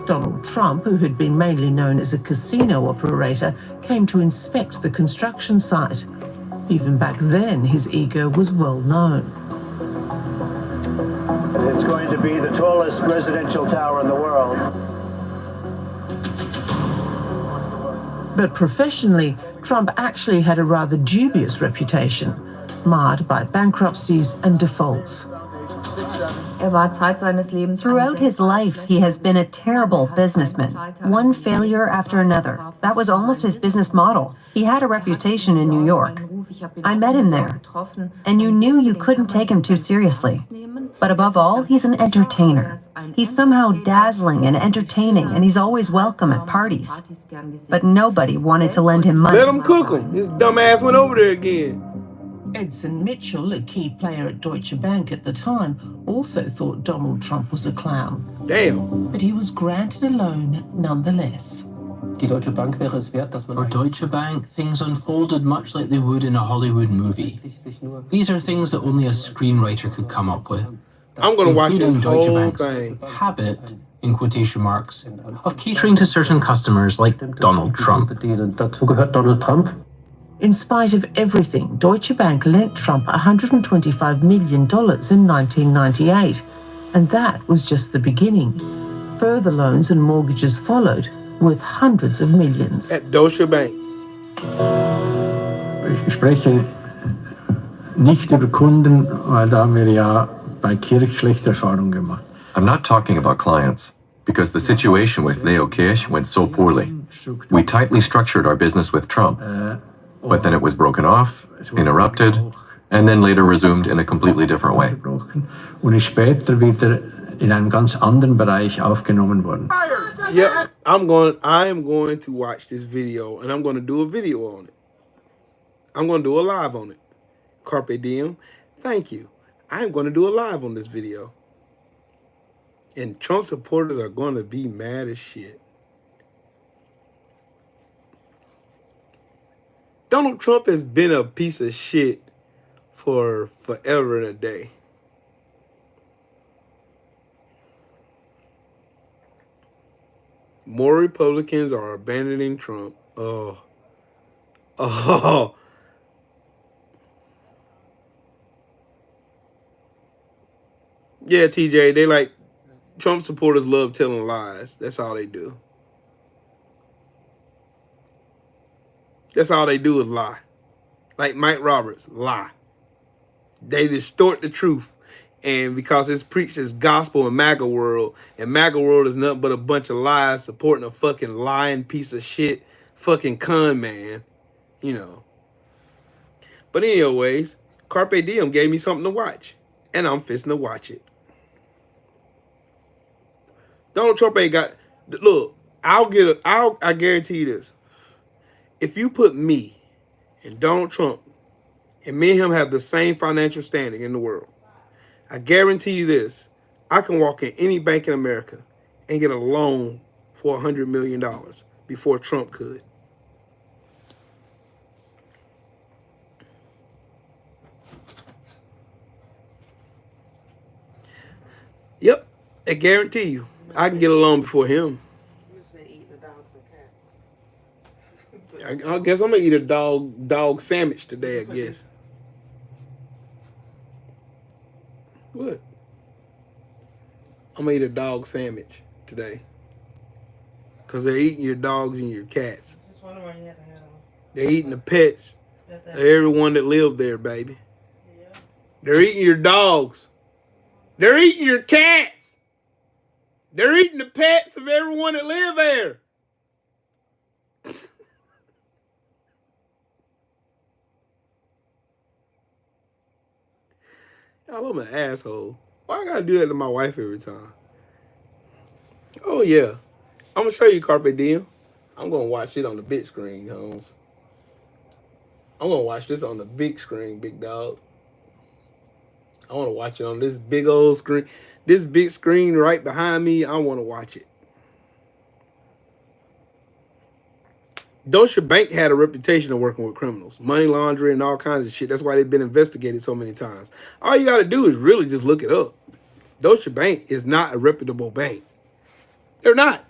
Donald Trump, who had been mainly known as a casino operator, came to inspect the construction site. Even back then, his ego was well known. It's going to be the tallest residential tower in the world. But professionally, Trump actually had a rather dubious reputation, marred by bankruptcies and defaults. Throughout his life, he has been a terrible businessman, one failure after another. That was almost his business model. He had a reputation in New York. I met him there, and you knew you couldn't take him too seriously. But above all, he's an entertainer. He's somehow dazzling and entertaining, and he's always welcome at parties. But nobody wanted to lend him money. Let him cook him. His dumb ass went over there again. Edson Mitchell, a key player at Deutsche Bank at the time, also thought Donald Trump was a clown. Damn. But he was granted a loan nonetheless. For Deutsche Bank, things unfolded much like they would in a Hollywood movie. These are things that only a screenwriter could come up with. I'm going to watch this including Deutsche whole Bank's thing. habit, in quotation marks, of catering to certain customers like Donald Trump. In spite of everything, Deutsche Bank lent Trump $125 million in 1998, and that was just the beginning. Further loans and mortgages followed, worth hundreds of millions. At Deutsche Bank. Ich spreche nicht über Kunden, weil da haben wir ja bei Kirch schlechte Erfahrungen gemacht. I'm not talking about clients, because the situation with Leo Kirch went so poorly. We tightly structured our business with Trump, but then it was broken off, interrupted, and then later resumed in a completely different way. Und ist später wieder in einem ganz anderen Bereich aufgenommen worden. Yep, I am going to watch this video, and I'm going to do a video on it. I'm going to do a live on it. Carpe diem. Thank you. I am going to do a live on this video. And Trump supporters are going to be mad as shit. Donald Trump has been a piece of shit for forever and a day. More Republicans are abandoning Trump. Oh. Yeah, TJ, they like, Trump supporters love telling lies. That's all they do. That's all they do is lie. Like Mike Roberts, lie. They distort the truth. And because it's preached as gospel in MAGA world, and MAGA world is nothing but a bunch of lies supporting a fucking lying piece of shit, fucking con man, you know. But anyways, Carpe Diem gave me something to watch, and I'm fisting to watch it. Donald Trump ain't got, look, I guarantee you this. If you put me and Donald Trump, and me and him have the same financial standing in the world, I guarantee you this, I can walk in any bank in America and get a loan for $100 million before Trump could. Yep, I guarantee you, I can get a loan before him. I guess I'm gonna eat a dog sandwich today, I guess. What? I'm gonna eat a dog sandwich today. Cause they're eating your dogs and your cats. Just wondering why you had the hat on. They're eating the pets of everyone that lived there, baby. Yeah. They're eating your dogs. They're eating your cats. They're eating the pets of everyone that lived there. Y'all, I'm an asshole. Why I gotta do that to my wife every time? Oh yeah. I'm gonna show you Carpe Diem. I'm gonna watch it on the big screen, Holmes. I'm gonna watch this on the big screen, big dog. I wanna watch it on this big old screen. This big screen right behind me, I wanna watch it. Deutsche Bank had a reputation of working with criminals, money laundering and all kinds of shit. That's why they've been investigated so many times. All you gotta do is really just look it up. Deutsche Bank is not a reputable bank. They're not.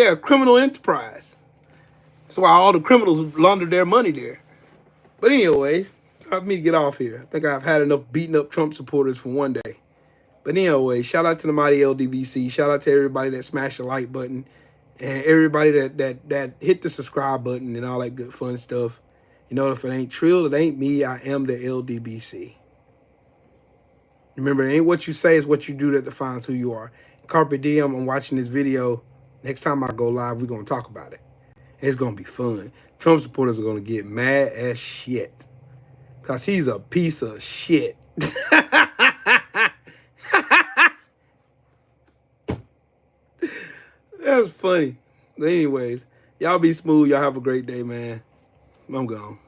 They're a criminal enterprise. That's why all the criminals launder their money there. But anyways, it's time for me to get off here. I think I've had enough beating up Trump supporters for one day. But anyway, shout out to the mighty LDBC. Shout out to everybody that smashed the like button. And everybody that hit the subscribe button and all that good fun stuff. You know, if it ain't Trill, it ain't me. I am the LDBC. Remember, it ain't what you say, it's what you do that defines who you are. Carpe diem, I'm watching this video. Next time I go live, we're going to talk about it. It's going to be fun. Trump supporters are going to get mad as shit. Because he's a piece of shit. That's funny. But anyways, y'all be smooth. Y'all have a great day, man. I'm gone.